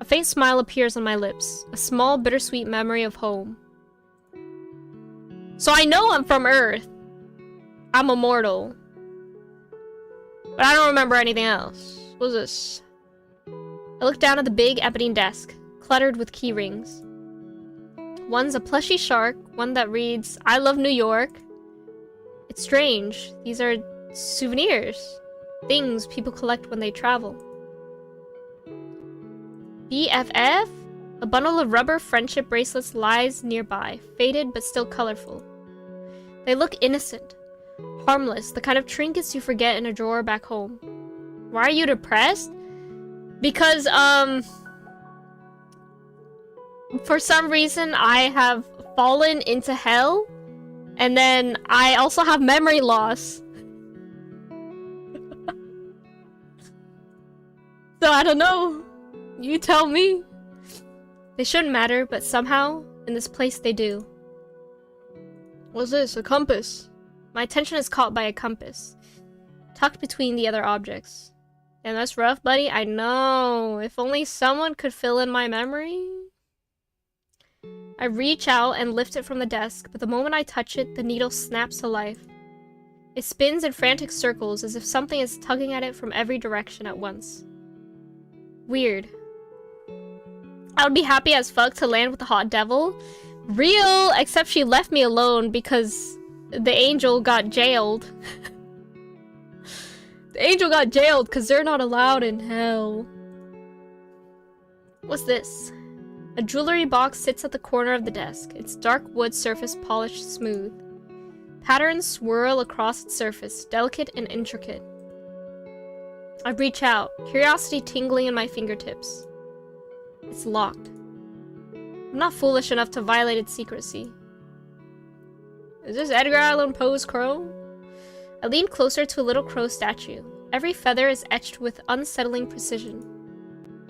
A faint smile appears on my lips, a small, bittersweet memory of home. So I know I'm from Earth. I'm immortal. But I don't remember anything else. What's this? I look down at the big ebony desk, cluttered with key rings. One's a plushy shark, one that reads, I love New York. It's strange. These are souvenirs. Things people collect when they travel. BFF? A bundle of rubber friendship bracelets lies nearby, faded but still colorful. They look innocent. Harmless, the kind of trinkets you forget in a drawer back home. Why are you depressed? Because, for some reason, I have fallen into hell, and then I also have memory loss. So I don't know. You tell me. They shouldn't matter, but somehow, in this place they do. What's this? A compass? My attention is caught by a compass, tucked between the other objects. And that's rough, buddy. I know. If only someone could fill in my memory. I reach out and lift it from the desk, but the moment I touch it, the needle snaps to life. It spins in frantic circles as if something is tugging at it from every direction at once. Weird. I would be happy as fuck to land with the hot devil. Real, except she left me alone because the angel got jailed. The angel got jailed because they're not allowed in hell. What's this? A jewelry box sits at the corner of the desk, its dark wood surface polished smooth. Patterns swirl across its surface, delicate and intricate. I reach out, curiosity tingling in my fingertips. It's locked. I'm not foolish enough to violate its secrecy. Is this Edgar Allan Poe's crow? I lean closer to a little crow statue. Every feather is etched with unsettling precision.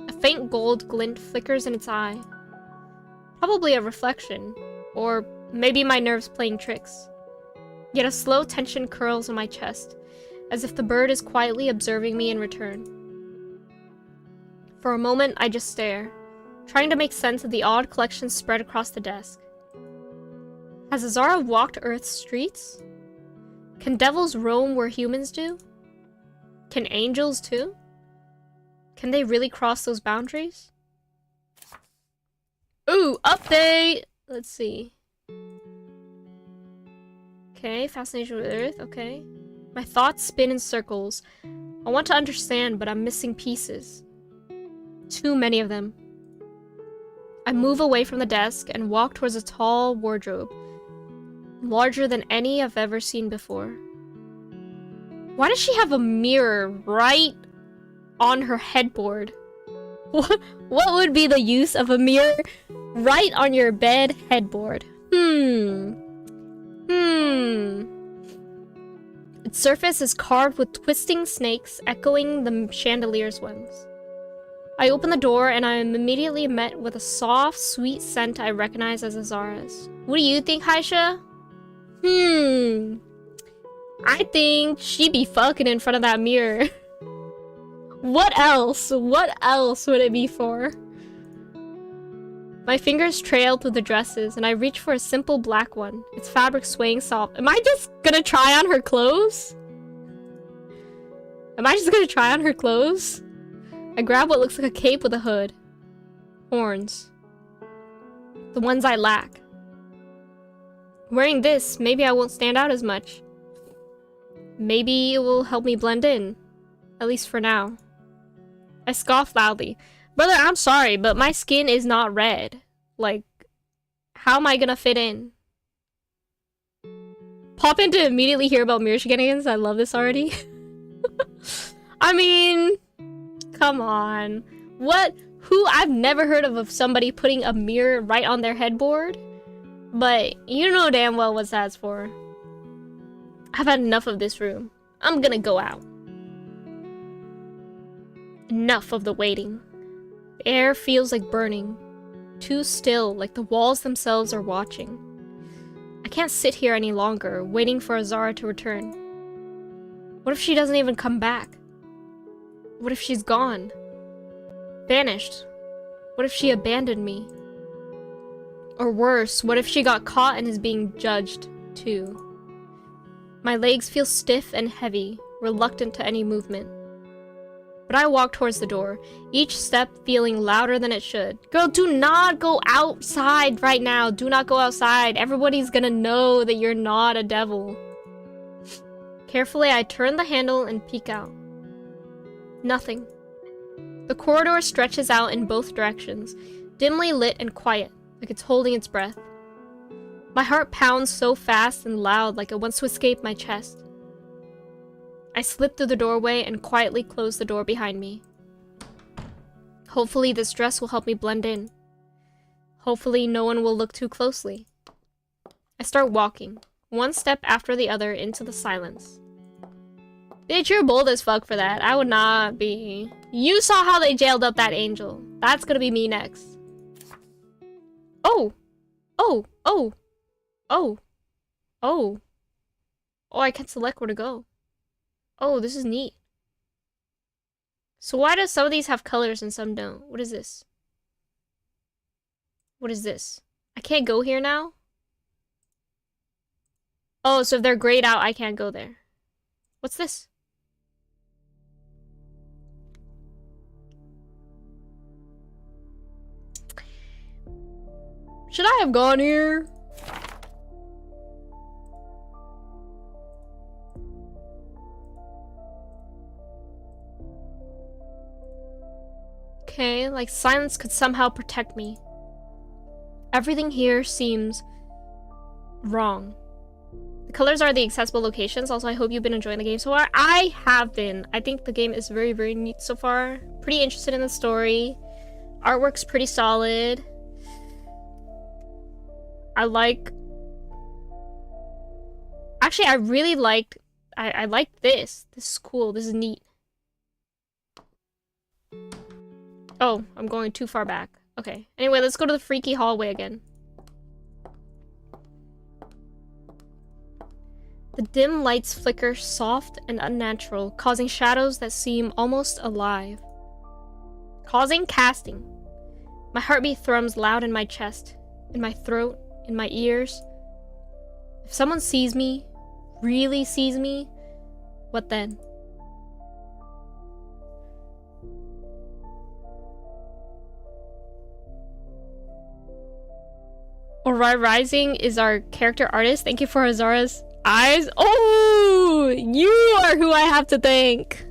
A faint gold glint flickers in its eye. Probably a reflection, or maybe my nerves playing tricks. Yet a slow tension curls on my chest, as if the bird is quietly observing me in return. For a moment, I just stare, trying to make sense of the odd collection spread across the desk. Has Azara walked Earth's streets? Can devils roam where humans do? Can angels too? Can they really cross those boundaries? Ooh, update! Let's see. Okay, fascination with Earth, okay. My thoughts spin in circles. I want to understand, but I'm missing pieces. Too many of them. I move away from the desk and walk towards a tall wardrobe, larger than any I've ever seen before. Why does she have a mirror right on her headboard? What would be the use of a mirror right on your bed headboard? Its surface is carved with twisting snakes echoing the chandelier's ones. I open the door and I am immediately met with a soft, sweet scent I recognize as Azara's. What do you think, Haishe? I think she be fucking in front of that mirror. What else? What else would it be for? My fingers trail through the dresses, and I reach for a simple black one, its fabric swaying soft. Am I just gonna try on her clothes? Am I just gonna try on her clothes? I grab what looks like a cape with a hood. Horns. The ones I lack. Wearing this, maybe I won't stand out as much. Maybe it will help me blend in. At least for now. I scoff loudly. Brother, I'm sorry, but my skin is not red. Like, how am I gonna fit in? Pop in to immediately hear about mirror shenanigans. I love this already. I mean, come on. What? Who? I've never heard of somebody putting a mirror right on their headboard. But you know damn well what that's for. I've had enough of this room. I'm gonna go out. Enough of the waiting. The air feels like burning. Too still, like the walls themselves are watching. I can't sit here any longer, waiting for Azara to return. What if she doesn't even come back? What if she's gone? Vanished? What if she abandoned me? Or worse, what if she got caught and is being judged, too? My legs feel stiff and heavy, reluctant to any movement. But I walk towards the door, each step feeling louder than it should. Girl, do not go outside right now. Do not go outside. Everybody's gonna know that you're not a devil. Carefully, I turn the handle and peek out. Nothing. The corridor stretches out in both directions, dimly lit and quiet, like it's holding its breath. My heart pounds so fast and loud like it wants to escape my chest. I slip through the doorway and quietly close the door behind me. Hopefully this dress will help me blend in. Hopefully no one will look too closely. I start walking, one step after the other into the silence. Bitch, you're bold as fuck for that. I would not be. You saw how they jailed up that angel. That's gonna be me next. Oh! Oh! Oh! Oh! Oh! Oh, I can select where to go. Oh, this is neat. So why do some of these have colors and some don't? What is this? What is this? I can't go here now? Oh, so if they're grayed out, I can't go there. What's this? Should I have gone here? Okay, like silence could somehow protect me. Everything here seems wrong. The colors are the accessible locations. Also, I hope you've been enjoying the game so far. I have been. I think the game is very, very neat so far. Pretty interested in the story. Artwork's pretty solid. I like... Actually, I really liked... I liked this. This is cool. This is neat. Oh, I'm going too far back. Okay. Anyway, let's go to the freaky hallway again. The dim lights flicker soft and unnatural, causing shadows that seem almost alive. Causing casting. My heartbeat thrums loud in my chest, in my throat, in my ears. If someone sees me, really sees me, what then? Orai Rising is our character artist. Thank you for Azara's eyes. Oh, you are who I have to thank.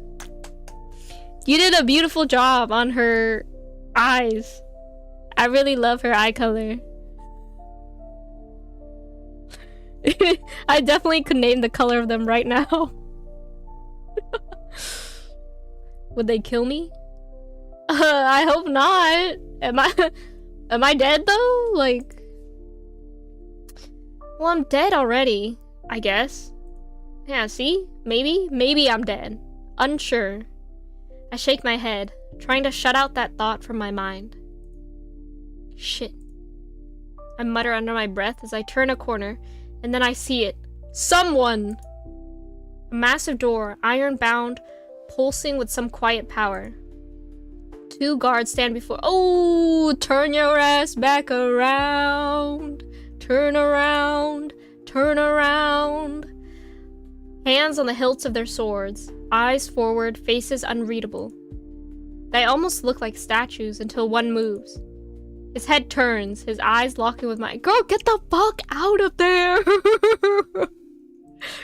You did a beautiful job on her eyes. I really love her eye color. I definitely could name the color of them right now. Would they kill me? I hope not. Am I dead though? Like, well, I'm dead already, I guess. Yeah, see? Maybe I'm dead. Unsure. I shake my head, trying to shut out that thought from my mind. Shit. I mutter under my breath as I turn a corner, and then I see it. Someone! A massive door, iron-bound, pulsing with some quiet power. 2 guards stand before- Oh! Turn your ass back around! Turn around! Turn around! Hands on the hilts of their swords. Eyes forward, faces unreadable. They almost look like statues until one moves. His head turns, his eyes locking with mine. Girl, get the fuck out of there!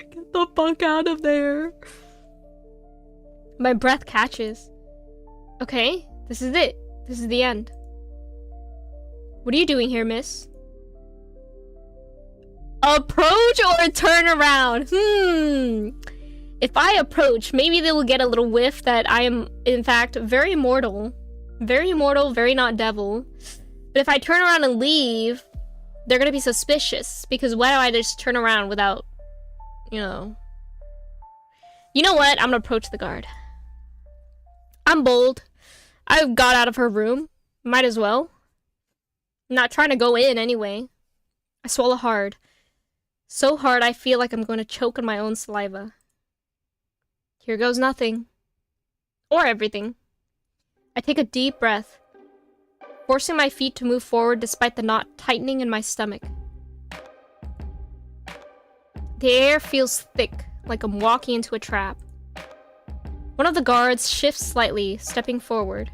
Get the fuck out of there! My breath catches. Okay, this is it. This is the end. What are you doing here, miss? Approach or turn around? If I approach, maybe they will get a little whiff that I am, in fact, very immortal. Very immortal, very not devil. But if I turn around and leave, they're gonna be suspicious. Because why do I just turn around without, you know... You know what? I'm gonna approach the guard. I'm bold. I got out of her room. Might as well. I'm not trying to go in anyway. I swallow hard. So hard I feel like I'm going to choke on my own saliva. Here goes nothing. Or everything. I take a deep breath, forcing my feet to move forward despite the knot tightening in my stomach. The air feels thick, like I'm walking into a trap. One of the guards shifts slightly, stepping forward.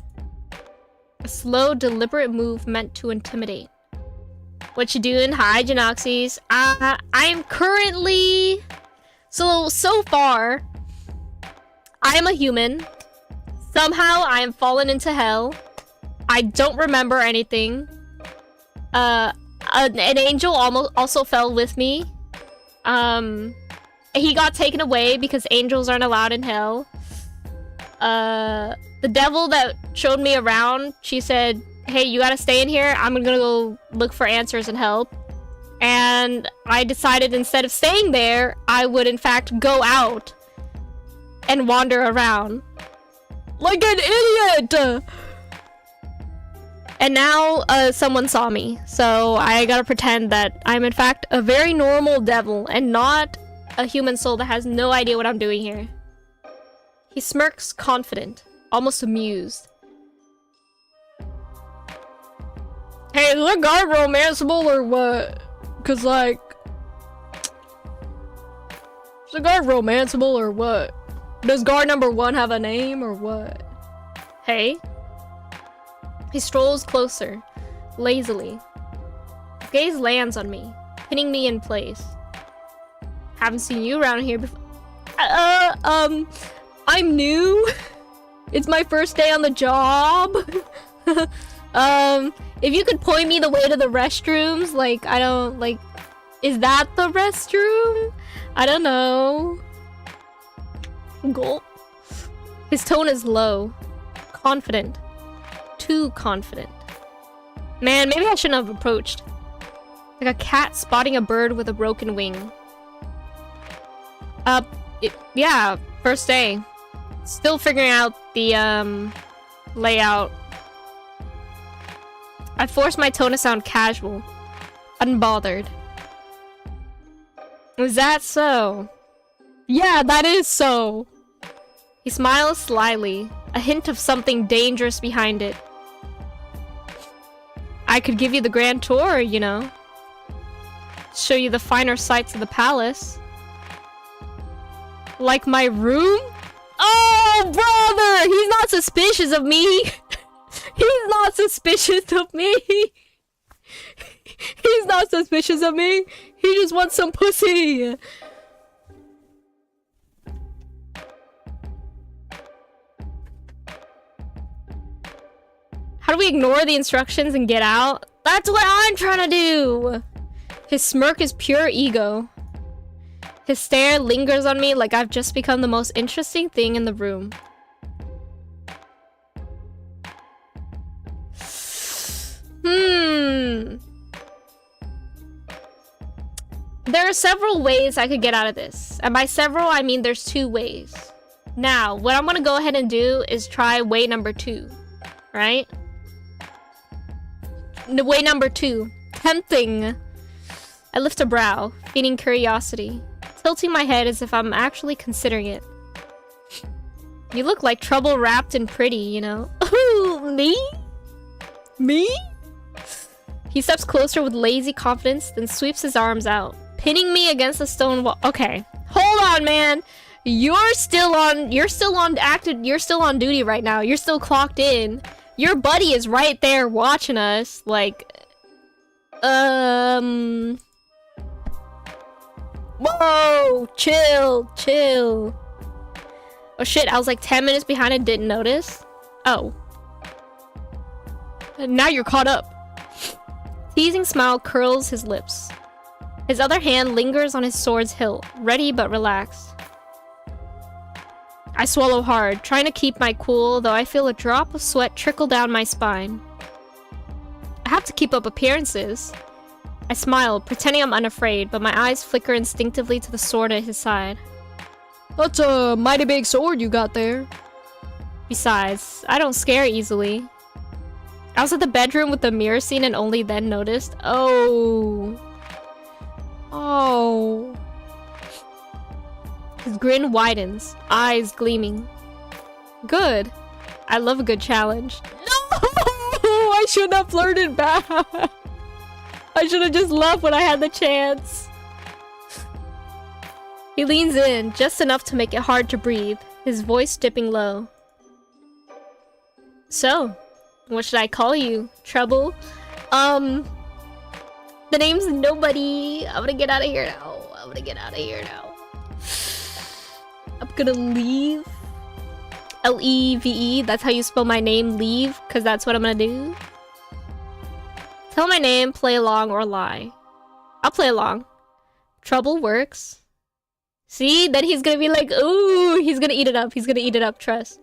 A slow, deliberate move meant to intimidate. What you doing? Hi, Genoxies. I'm currently... So far, I am a human. Somehow, I am fallen into hell. I don't remember anything. An angel also fell with me. He got taken away because angels aren't allowed in hell. The devil that showed me around, she said, hey, you gotta stay in here. I'm gonna go look for answers and help. And I decided instead of staying there, I would in fact go out and wander around. Like an idiot! And now, someone saw me. So I gotta pretend that I'm in fact a very normal devil and not a human soul that has no idea what I'm doing here. He smirks confident, almost amused. Hey, is the guy romanceable or what? Cause like... Is the guy romanceable or what? Does guard number 1 have a name or what? Hey? He strolls closer, lazily. His gaze lands on me, pinning me in place. Haven't seen you around here before. I'm new. It's my first day on the job. If you could point me the way to the restrooms, like, I don't, like, is that the restroom? I don't know. Gulp. His tone is low. Confident. Too confident. Man, maybe I shouldn't have approached. Like a cat spotting a bird with a broken wing. Yeah, first day. Still figuring out the, layout. I force my tone to sound casual. Unbothered. Is that so? Yeah, that is so! He smiles slyly, a hint of something dangerous behind it. I could give you the grand tour, you know. Show you the finer sights of the palace. Like my room? Oh, brother! He's not suspicious of me! He's not suspicious of me! He's not suspicious of me! He just wants some pussy! How do we ignore the instructions and get out? That's what I'm trying to do! His smirk is pure ego. His stare lingers on me like I've just become the most interesting thing in the room. There are several ways I could get out of this. And by several, I mean there's 2 ways. Now, what I'm gonna go ahead and do is try way number 2. Right? Way number 2. Tempting. I lift a brow, feeling curiosity. tilting my head as if I'm actually considering it. You look like trouble wrapped in pretty, you know? Ooh, me? Me? He steps closer with lazy confidence, then sweeps his arms out, pinning me against the stone wall. Okay, hold on, man. You're still on duty right now. You're still clocked in. Your buddy is right there watching us. Like, whoa, chill, chill. Oh shit, I was like 10 minutes behind and didn't notice. Oh. And now you're caught up. Teasing smile curls his lips. His other hand lingers on his sword's hilt, ready but relaxed. I swallow hard, trying to keep my cool, though I feel a drop of sweat trickle down my spine. I have to keep up appearances. I smile, pretending I'm unafraid, but my eyes flicker instinctively to the sword at his side. That's a mighty big sword you got there. Besides, I don't scare easily. I was at the bedroom with the mirror scene and only then noticed. Oh. Oh. His grin widens, eyes gleaming. Good. I love a good challenge. No! I shouldn't have flirted back. I should have just left when I had the chance. He leans in, just enough to make it hard to breathe, his voice dipping low. So, what should I call you? Trouble? The name's Nobody. I'm gonna get out of here now. I'm gonna leave. L-E-V-E, that's how you spell my name, leave, because that's what I'm gonna do. Tell my name, play along, or lie. I'll play along. Trouble works. See? Then he's gonna be like, ooh, he's gonna eat it up. He's gonna eat it up, trust.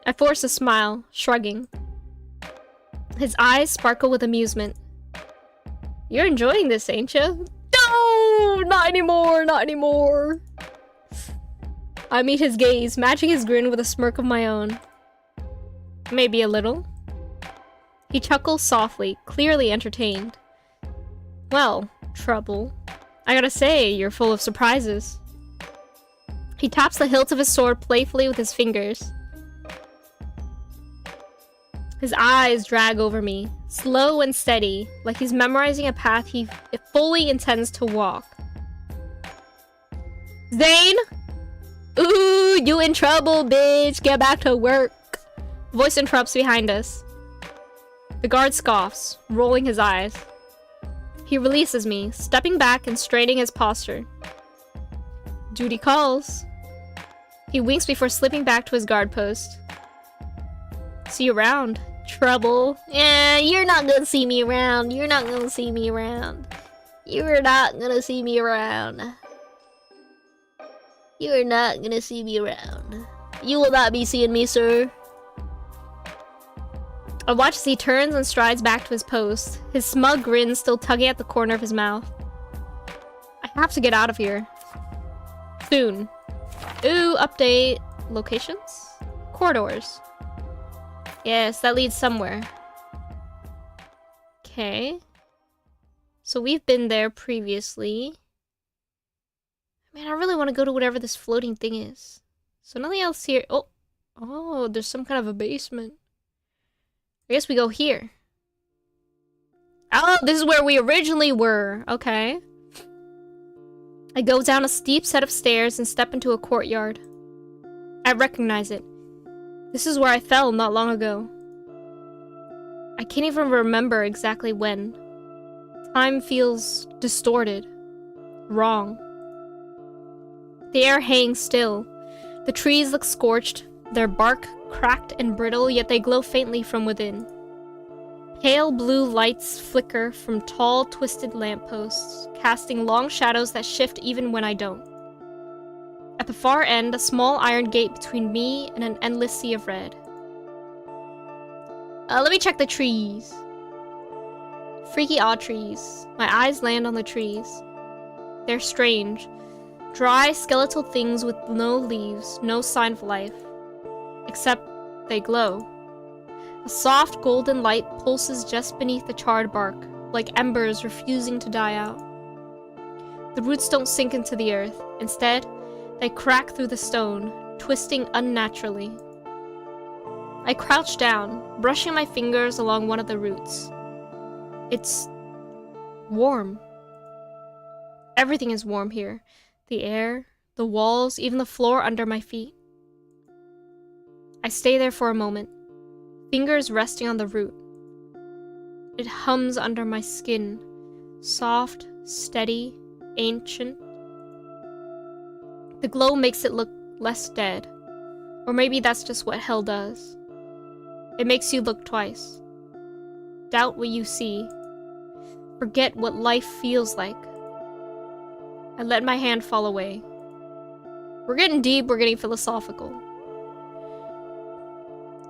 I force a smile, shrugging. His eyes sparkle with amusement. You're enjoying this, ain't you? No! Not anymore, not anymore. I meet his gaze, matching his grin with a smirk of my own. Maybe a little. He chuckles softly, clearly entertained. Well, Trouble. I gotta say, you're full of surprises. He taps the hilt of his sword playfully with his fingers. His eyes drag over me, slow and steady, like he's memorizing a path he fully intends to walk. Zane! Ooh, you in trouble, bitch! Get back to work! Voice interrupts behind us. The guard scoffs, rolling his eyes. He releases me, stepping back and straightening his posture. Duty calls. He winks before slipping back to his guard post. See you around, Trouble. Yeah, you're not gonna see me around. You're not gonna see me around. You're not gonna see me around. You are not gonna see me around. You will not be seeing me, sir. I watch as he turns and strides back to his post, his smug grin still tugging at the corner of his mouth. I have to get out of here. Soon. Ooh, update. Locations? Corridors. Yes, that leads somewhere. Okay. So we've been there previously. Man, I really want to go to whatever this floating thing is. So nothing else here. Oh. Oh, there's some kind of a basement. I guess we go here. Oh, this is where we originally were. Okay. I go down a steep set of stairs and step into a courtyard. I recognize it. This is where I fell not long ago. I can't even remember exactly when. Time feels distorted. Wrong. The air hangs still. The trees look scorched, their bark cracked and brittle, yet they glow faintly from within. Pale blue lights flicker from tall, twisted lampposts, casting long shadows that shift even when I don't. At the far end, a small iron gate between me and an endless sea of red. Let me check the trees. Freaky odd trees. My eyes land on the trees. They're strange. Dry, skeletal things with no leaves, no sign of life. Except they glow. A soft golden light pulses just beneath the charred bark, like embers refusing to die out. The roots don't sink into the earth. Instead, they crack through the stone, twisting unnaturally. I crouch down, brushing my fingers along one of the roots. It's warm. Everything is warm here. The air, the walls, even the floor under my feet. I stay there for a moment, fingers resting on the root. It hums under my skin, soft, steady, ancient. The glow makes it look less dead. Or maybe that's just what hell does. It makes you look twice. Doubt what you see. Forget what life feels like. I let my hand fall away. We're getting deep, we're getting philosophical.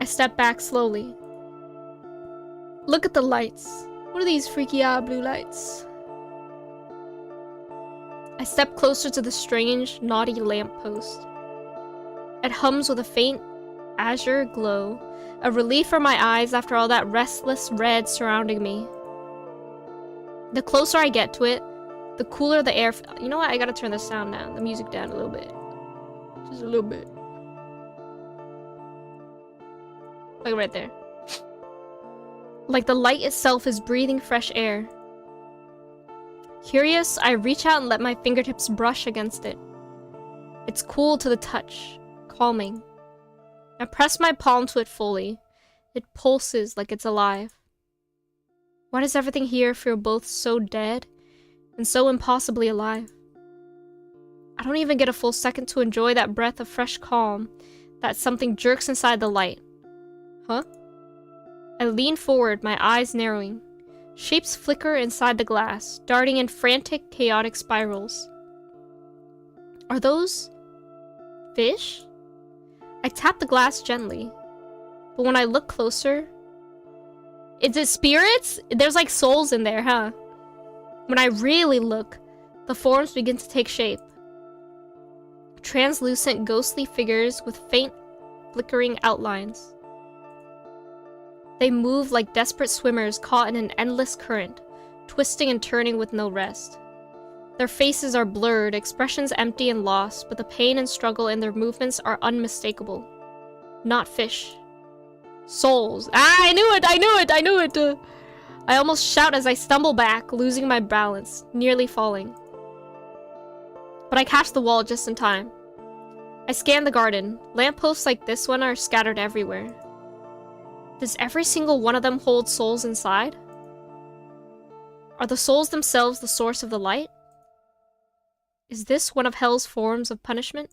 I step back slowly. Look at the lights. What are these freaky blue lights? I step closer to the strange, naughty lamppost. It hums with a faint azure glow, a relief for my eyes after all that restless red surrounding me. The closer I get to it, the cooler the air. You know what? I gotta turn the sound down, the music down a little bit. Just a little bit. Like right there. Like the light itself is breathing fresh air. Curious, I reach out and let my fingertips brush against it. It's cool to the touch, calming. I press my palm to it fully. It pulses like it's alive. Why does everything here feel both so dead and so impossibly alive? I don't even get a full second to enjoy that breath of fresh calm that something jerks inside the light. Huh? I lean forward, my eyes narrowing. Shapes flicker inside the glass, darting in frantic, chaotic spirals. Are those fish? I tap the glass gently, but when I look closer, is it spirits? There's like souls in there, huh? When I really look, the forms begin to take shape. Translucent, ghostly figures with faint, flickering outlines. They move like desperate swimmers caught in an endless current, twisting and turning with no rest. Their faces are blurred, expressions empty and lost, but the pain and struggle in their movements are unmistakable. Not fish. Souls. Ah, I knew it! I almost shout as I stumble back, losing my balance, nearly falling. But I catch the wall just in time. I scan the garden. Lampposts like this one are scattered everywhere. Does every single one of them hold souls inside? Are the souls themselves the source of the light? Is this one of hell's forms of punishment?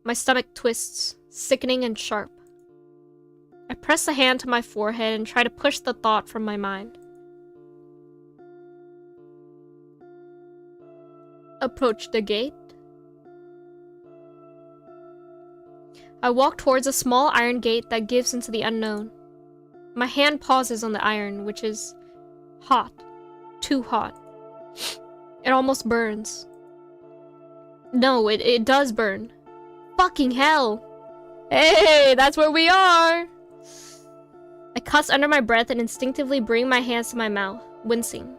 My stomach twists, sickening and sharp. I press a hand to my forehead and try to push the thought from my mind. Approach the gate. I walk towards a small iron gate that gives into the unknown. My hand pauses on the iron, which is hot. Too hot. It almost burns. No, it does burn. Fucking hell! Hey, that's where we are! I cuss under my breath and instinctively bring my hands to my mouth, wincing.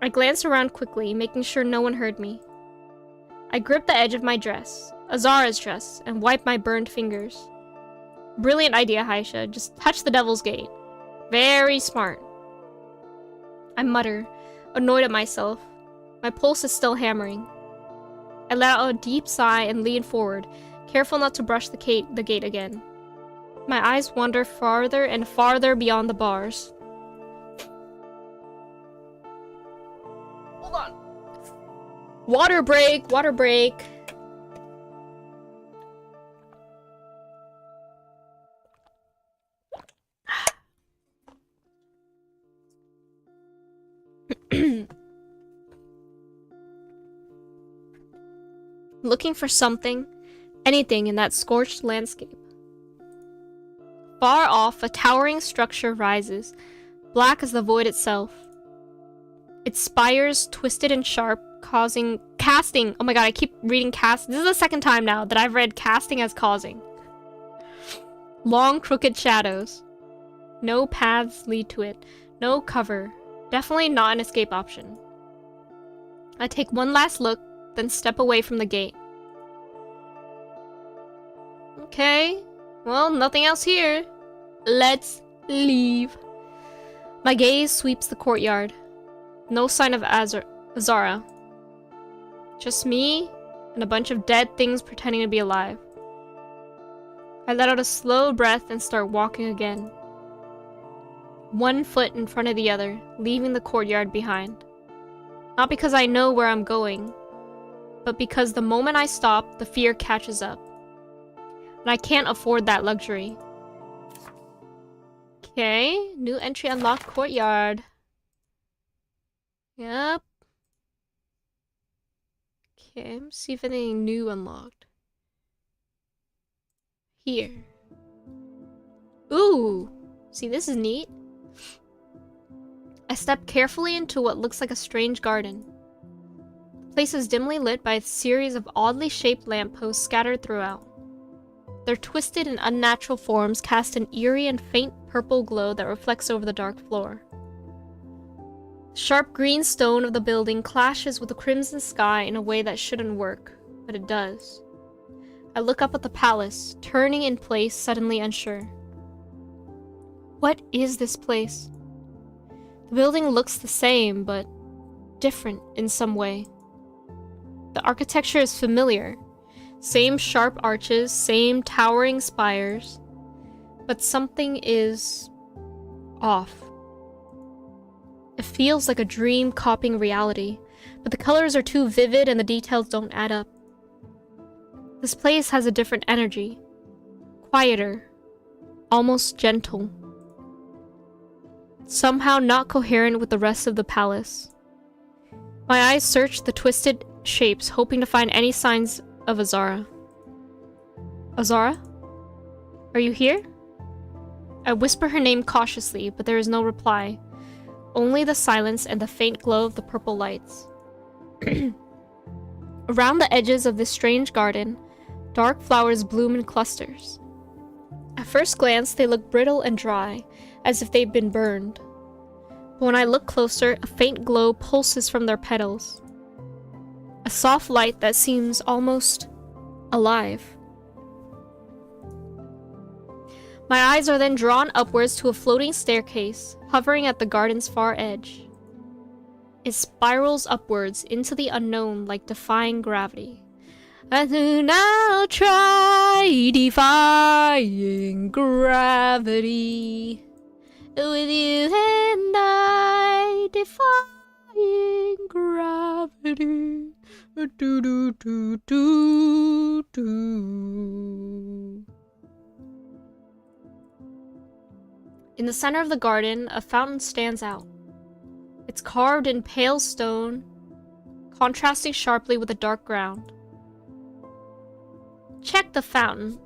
I glance around quickly, making sure no one heard me. I grip the edge of my dress, Azara's dress, and wipe my burned fingers. Brilliant idea, Haishe. Just touch the devil's gate. Very smart. I mutter, annoyed at myself. My pulse is still hammering. I let out a deep sigh and lean forward, careful not to brush the gate again. My eyes wander farther and farther beyond the bars. Hold on. Water break, water break. Looking for something, anything in that scorched landscape. Far off, a towering structure rises, black as the void itself. Its spires twisted and sharp, causing casting. Oh my god, I keep reading cast. This is the second time now that I've read casting as causing. Long, crooked shadows. No paths lead to it. No cover. Definitely not an escape option. I take one last look, then step away from the gate. Okay, well, nothing else here. Let's leave. My gaze sweeps the courtyard. No sign of Azara. Just me and a bunch of dead things pretending to be alive. I let out a slow breath and start walking again. One foot in front of the other, leaving the courtyard behind. Not because I know where I'm going, but because the moment I stop, the fear catches up. And I can't afford that luxury. Okay, new entry unlocked courtyard. Yep. Okay, let's see if anything new unlocked. Here. Ooh! See, this is neat. I step carefully into what looks like a strange garden. The place is dimly lit by a series of oddly shaped lampposts scattered throughout. Their twisted and unnatural forms cast an eerie and faint purple glow that reflects over the dark floor. The sharp green stone of the building clashes with the crimson sky in a way that shouldn't work, but it does. I look up at the palace, turning in place, suddenly unsure. What is this place? The building looks the same, but different in some way. The architecture is familiar. Same sharp arches, same towering spires. But something is off. It feels like a dream copying reality, but the colors are too vivid and the details don't add up. This place has a different energy. Quieter. Almost gentle. Somehow not coherent with the rest of the palace. My eyes search the twisted shapes, hoping to find any signs of Azara. Azara? Are you here? I whisper her name cautiously, but there is no reply. Only the silence and the faint glow of the purple lights. Around the edges of this strange garden, dark flowers bloom in clusters. At first glance, they look brittle and dry, as if they've been burned. But when I look closer, a faint glow pulses from their petals. A soft light that seems almost alive. My eyes are then drawn upwards to a floating staircase, hovering at the garden's far edge. It spirals upwards into the unknown like defying gravity. I do now try defying gravity. With you and I defying gravity. Do do do do do. In the center of the garden, a fountain stands out. It's carved in pale stone, contrasting sharply with the dark ground. Check the fountain.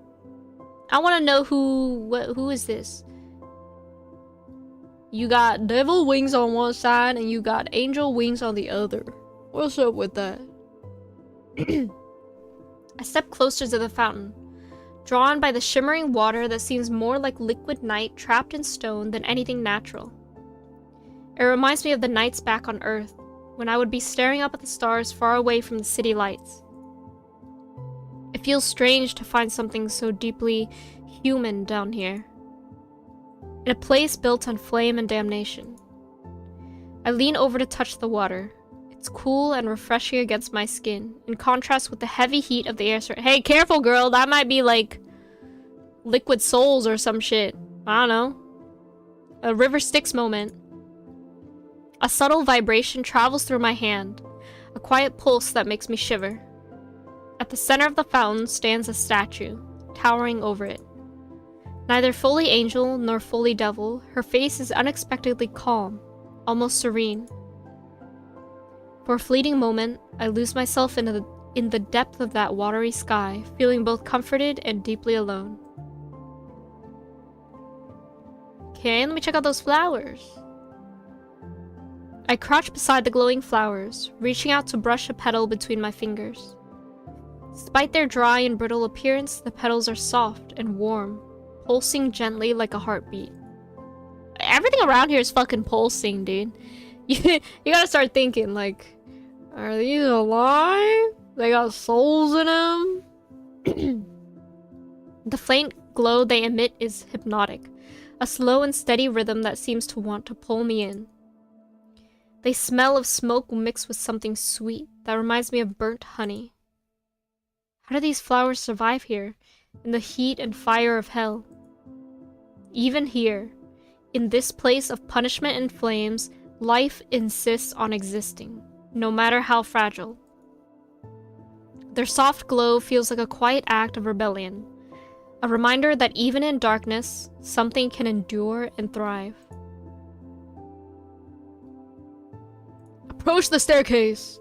I want to know who is this? You got devil wings on one side and you got angel wings on the other. What's up with that? I step closer to the fountain, drawn by the shimmering water that seems more like liquid night trapped in stone than anything natural. It reminds me of the nights back on Earth, when I would be staring up at the stars far away from the city lights. It feels strange to find something so deeply human down here. In a place built on flame and damnation. I lean over to touch the water. It's cool and refreshing against my skin, in contrast with the heavy heat of the air. Hey, careful, girl! That might be like liquid souls or some shit. I don't know. A River Styx moment. A subtle vibration travels through my hand, a quiet pulse that makes me shiver. At the center of the fountain stands a statue, towering over it. Neither fully angel nor fully devil, her face is unexpectedly calm, almost serene. For a fleeting moment, I lose myself in the depth of that watery sky, feeling both comforted and deeply alone. Okay, let me check out those flowers. I crouch beside the glowing flowers, reaching out to brush a petal between my fingers. Despite their dry and brittle appearance, the petals are soft and warm, pulsing gently like a heartbeat. Everything around here is fucking pulsing, dude. You gotta start thinking, like, Are these alive? They got souls in them? The faint glow they emit is hypnotic, a slow and steady rhythm that seems to want to pull me in. They smell of smoke mixed with something sweet that reminds me of burnt honey. How do these flowers survive here, in the heat and fire of hell? Even here, in this place of punishment and flames, life insists on existing, no matter how fragile. Their soft glow feels like a quiet act of rebellion, a reminder that even in darkness, something can endure and thrive. Approach the staircase!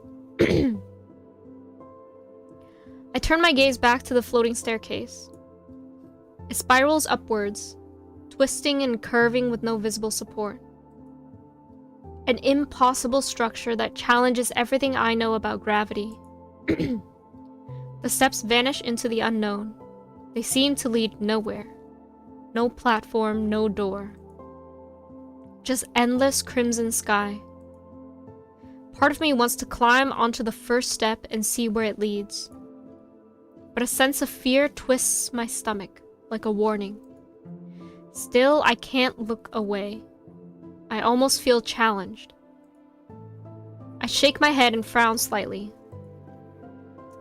I turn my gaze back to the floating staircase. It spirals upwards, twisting and curving with no visible support. An impossible structure that challenges everything I know about gravity. The steps vanish into the unknown. They seem to lead nowhere. No platform, no door. Just endless crimson sky. Part of me wants to climb onto the first step and see where it leads. But a sense of fear twists my stomach, like a warning. Still, I can't look away. I almost feel challenged. I shake my head and frown slightly.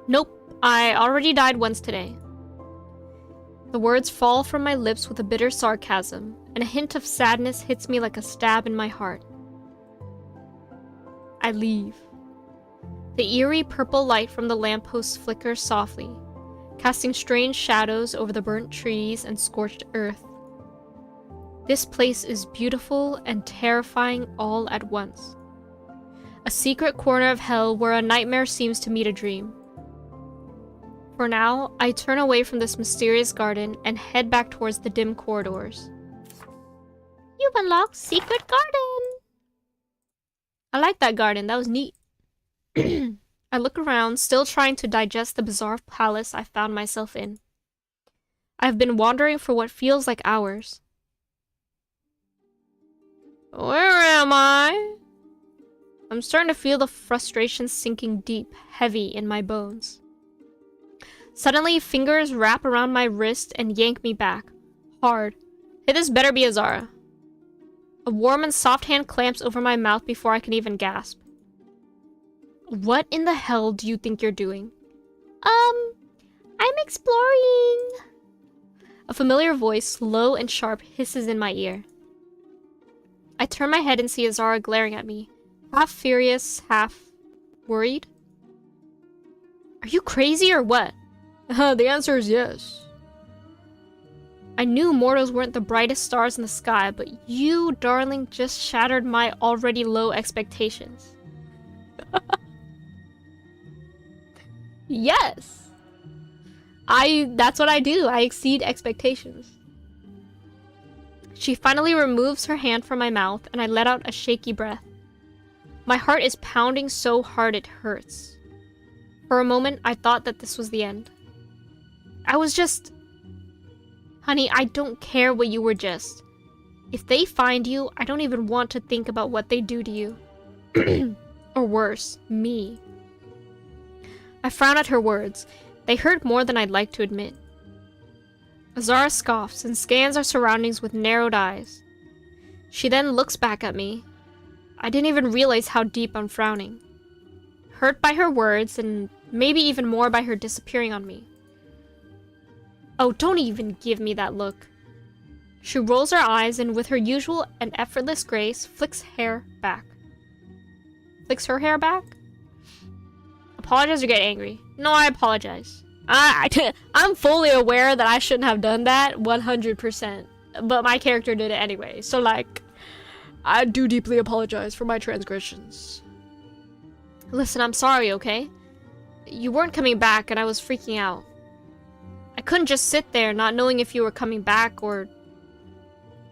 Nope, I already died once today. The words fall from my lips with a bitter sarcasm, and a hint of sadness hits me like a stab in my heart. I leave. The eerie purple light from the lamppost flickers softly, casting strange shadows over the burnt trees and scorched earth. This place is beautiful and terrifying all at once. A secret corner of hell where a nightmare seems to meet a dream. For now, I turn away from this mysterious garden and head back towards the dim corridors. You've unlocked Secret Garden! I like that garden, that was neat. I look around, still trying to digest the bizarre palace I found myself in. I've been wandering for what feels like hours. Where am I? I'm starting to feel the frustration sinking deep, heavy in my bones. Suddenly, fingers wrap around my wrist and yank me back. Hard. Hey, this better be Azara. A warm and soft hand clamps over my mouth before I can even gasp. What in the hell do you think you're doing? I'm exploring. A familiar voice, low and sharp, hisses in my ear. I turn my head and see Azara glaring at me, half furious, half worried. Are you crazy or what? The answer is yes. I knew mortals weren't the brightest stars in the sky, but you, darling, just shattered my already low expectations. Yes! That's what I do. I exceed expectations. She finally removes her hand from my mouth, and I let out a shaky breath. My heart is pounding so hard it hurts. For a moment, I thought that this was the end. I was just... Honey, I don't care what you were just. If they find you, I don't even want to think about what they do to you. Or worse, me. I frown at her words. They hurt more than I'd like to admit. Azara scoffs and scans our surroundings with narrowed eyes. She then looks back at me. I didn't even realize how deep I'm frowning. Hurt by her words, and maybe even more by her disappearing on me. Oh, don't even give me that look. She rolls her eyes and with her usual and effortless grace, flicks her hair back. Apologize or get angry? No, I apologize. I'm fully aware that I shouldn't have done that, 100%. But my character did it anyway, so like, I do deeply apologize for my transgressions. Listen, I'm sorry, okay? You weren't coming back and I was freaking out. I couldn't just sit there not knowing if you were coming back or...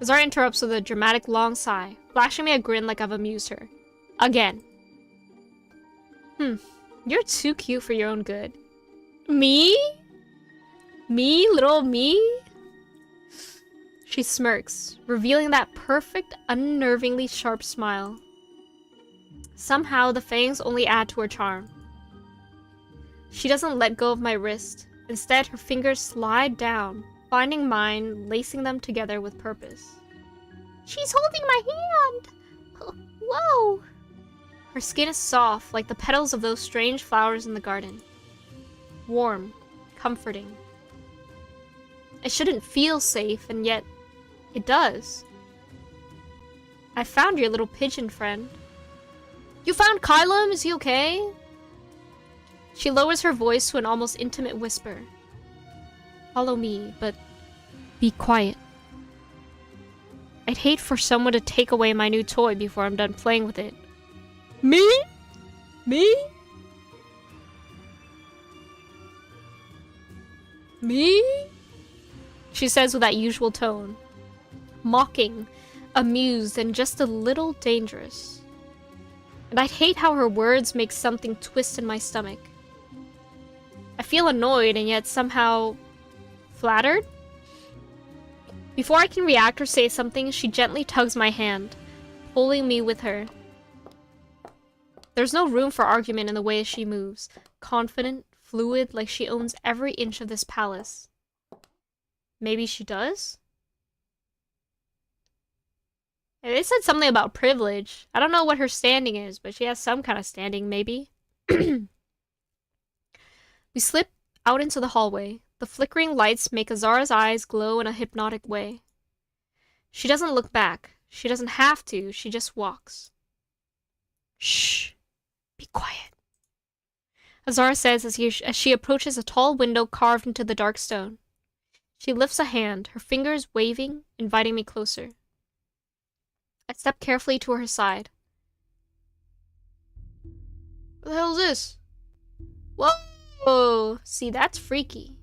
Azara interrupts with a dramatic long sigh, flashing me a grin like I've amused her. Again. You're too cute for your own good. Me? Me? Little me? She smirks, revealing that perfect, unnervingly sharp smile. Somehow, the fangs only add to her charm. She doesn't let go of my wrist. Instead, her fingers slide down, finding mine, lacing them together with purpose. She's holding my hand! Whoa! Her skin is soft, like the petals of those strange flowers in the garden. Warm, comforting. It shouldn't feel safe, and yet it does. I found your little pigeon friend. You found Kylum? Is he okay? She lowers her voice to an almost intimate whisper. Follow me, but be quiet. I'd hate for someone to take away my new toy before I'm done playing with it. Me? Me? Me? She says with that usual tone. Mocking, amused, and just a little dangerous. And I'd hate how her words make something twist in my stomach. I feel annoyed and yet somehow flattered? Before I can react or say something, she gently tugs my hand, pulling me with her. There's no room for argument in the way she moves, confident, fluid, like she owns every inch of this palace. Maybe she does? They said something about privilege. I don't know what her standing is, but she has some kind of standing, maybe. We slip out into the hallway. The flickering lights make Azara's eyes glow in a hypnotic way. She doesn't look back. She doesn't have to. She just walks. Shh. Be quiet. Azara says as she approaches a tall window carved into the dark stone. She lifts a hand, her fingers waving, inviting me closer. I step carefully to her side. What the hell is this? Whoa! See, that's freaky.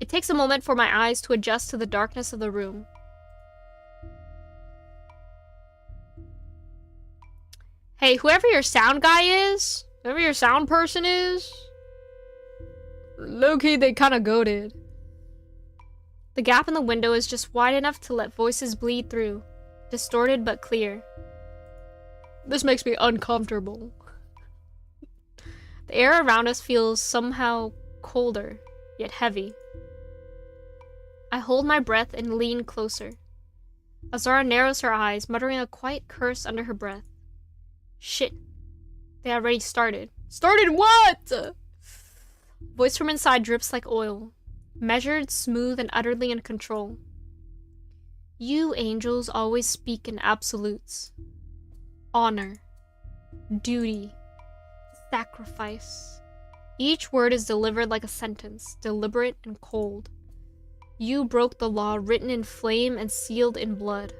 It takes a moment for my eyes to adjust to the darkness of the room. Hey, whoever your sound guy is, whoever your sound person is, low-key, they kinda goated. The gap in the window is just wide enough to let voices bleed through, distorted but clear. This makes me uncomfortable. The air around us feels somehow colder, yet heavy. I hold my breath and lean closer. Azara narrows her eyes, muttering a quiet curse under her breath. Shit. They already started. Started what? Voice from inside drips like oil. Measured, smooth, and utterly in control. You angels always speak in absolutes. Honor. Duty. Sacrifice. Each word is delivered like a sentence, deliberate and cold. You broke the law written in flame and sealed in blood.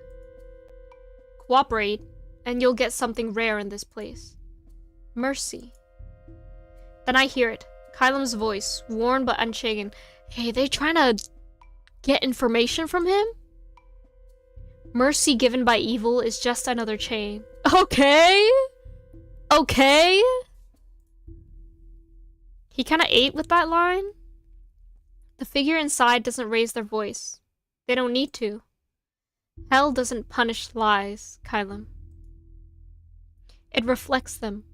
Cooperate, and you'll get something rare in this place. Mercy. Then I hear it. Kylum's voice, worn but unshaken. Hey, they trying to get information from him? Mercy given by evil is just another chain. Okay? Okay? He kinda ate with that line. The figure inside doesn't raise their voice. They don't need to. Hell doesn't punish lies, Kylum. It reflects them.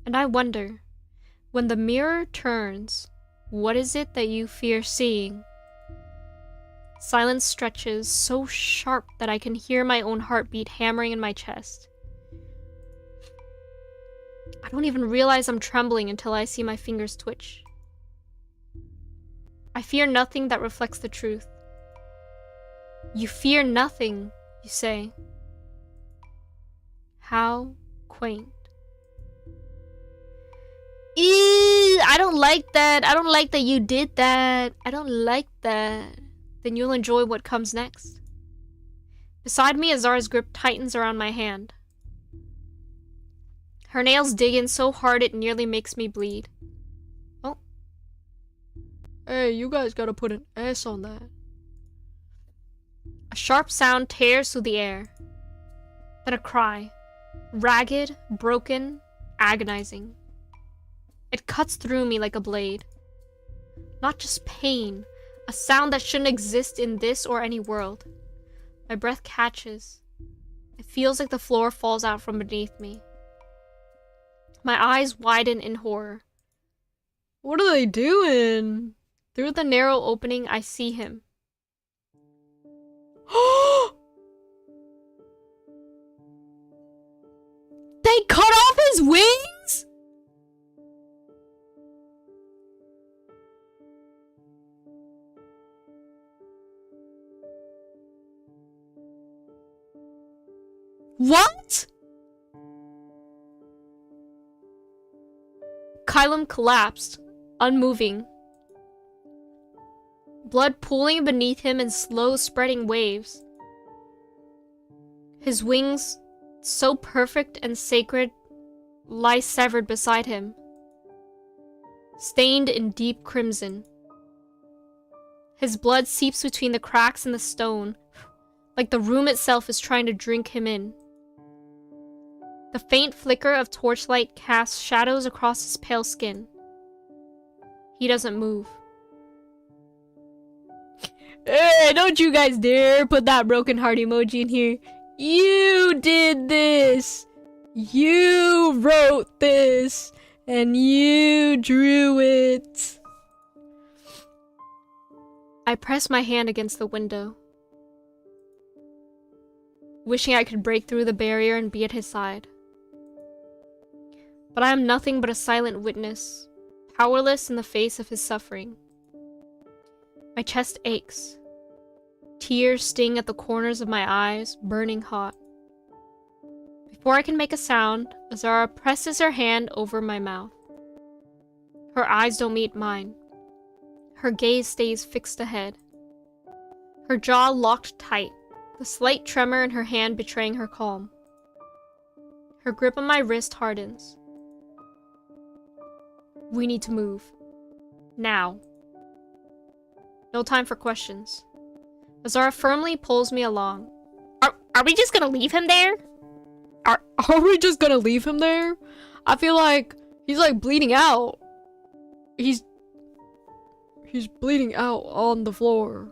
And I wonder, when the mirror turns, what is it that you fear seeing? Silence stretches so sharp that I can hear my own heartbeat hammering in my chest. I don't even realize I'm trembling until I see my fingers twitch. I fear nothing that reflects the truth. You fear nothing, you say. How quaint. Ew, I don't like that. I don't like that you did that. I don't like that. Then you'll enjoy what comes next. Beside me, Azara's grip tightens around my hand. Her nails dig in so hard it nearly makes me bleed. Oh. Hey, you guys gotta put an S on that. A sharp sound tears through the air. Then a cry. Ragged, broken, agonizing. It cuts through me like a blade. Not just pain, a sound that shouldn't exist in this or any world. My breath catches. It feels like the floor falls out from beneath me. My eyes widen in horror. What are they doing? Through the narrow opening, I see him. They cut off his wings? What? Kylum collapsed, unmoving. Blood pooling beneath him in slow spreading waves. His wings, so perfect and sacred, lie severed beside him, stained in deep crimson. His blood seeps between the cracks in the stone, like the room itself is trying to drink him in. The faint flicker of torchlight casts shadows across his pale skin. He doesn't move. Hey, don't you guys dare put that broken heart emoji in here. You did this. You wrote this. And you drew it. I press my hand against the window, wishing I could break through the barrier and be at his side. But I am nothing but a silent witness, powerless in the face of his suffering. My chest aches. Tears sting at the corners of my eyes, burning hot. Before I can make a sound, Azara presses her hand over my mouth. Her eyes don't meet mine. Her gaze stays fixed ahead. Her jaw locked tight, the slight tremor in her hand betraying her calm. Her grip on my wrist hardens. We need to move. Now. No time for questions. Azara firmly pulls me along. Are we just gonna leave him there? Are we just gonna leave him there? I feel like he's like bleeding out. He's bleeding out on the floor.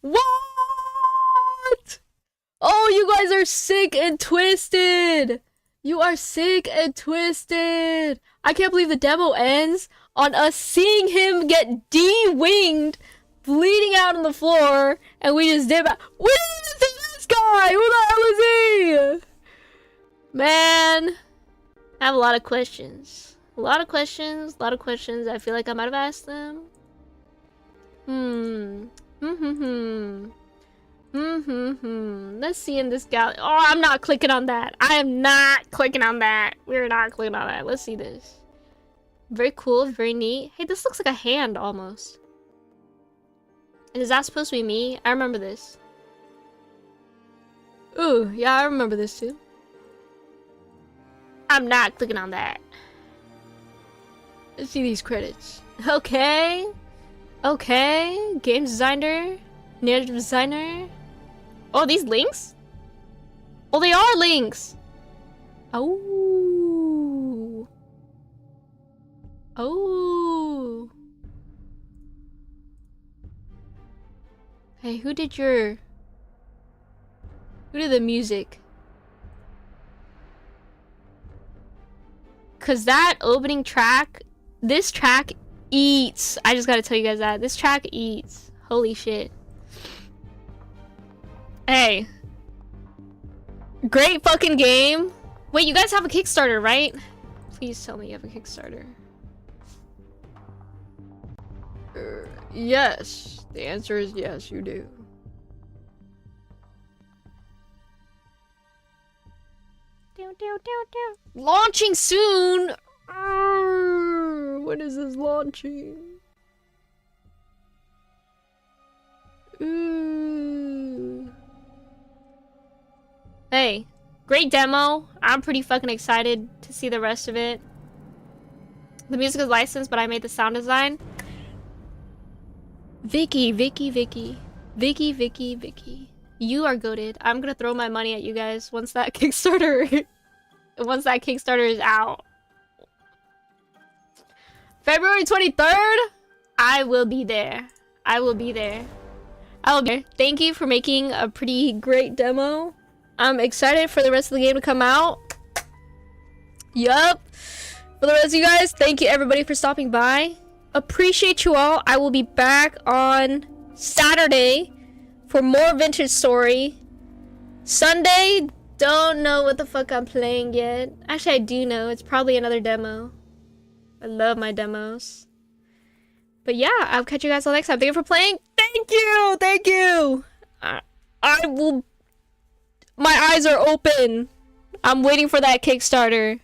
What? Oh, you guys are sick and twisted. You are sick and twisted. I can't believe the demo ends on us seeing him get de-winged, bleeding out on the floor, and we just did. We didn't see this guy. Who the hell is he? Man, I have a lot of questions. A lot of questions. I feel like I might have asked them. Let's see in this gallery. Oh, I'm not clicking on that. I am not clicking on that. We're not clicking on that. Let's see this. Very cool. Very neat. Hey, this looks like a hand almost. And is that supposed to be me? I remember this. Ooh, yeah, I remember this too. I'm not clicking on that. Let's see these credits. Okay. Okay. Game designer. Narrative designer. Oh, these links? Oh, they are links. Oh. Oh. Hey, who did the music? Cause that opening track, this track eats. I just gotta tell you guys that. This track eats. Holy shit. Hey. Great fucking game. Wait, you guys have a Kickstarter, right? Please tell me you have a Kickstarter. Yes. The answer is yes, you do. Launching soon! When is this launching? Hey, great demo. I'm pretty fucking excited to see the rest of it. The music is licensed, but I made the sound design. Vicky. You are goated. I'm gonna throw my money at you guys once that Kickstarter is out. February 23rd, I will be there. I will be there. I will be there. Thank you for making a pretty great demo. I'm excited for the rest of the game to come out. Yup. For the rest of you guys, thank you everybody for stopping by. Appreciate you all. I will be back on Saturday for more Vintage Story. Sunday, don't know what the fuck I'm playing yet. Actually, I do know. It's probably another demo. I love my demos. But yeah, I'll catch you guys all next time. Thank you for playing. Thank you! Thank you! I will... My eyes are open. I'm waiting for that Kickstarter.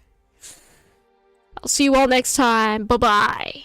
I'll see you all next time. Bye-bye.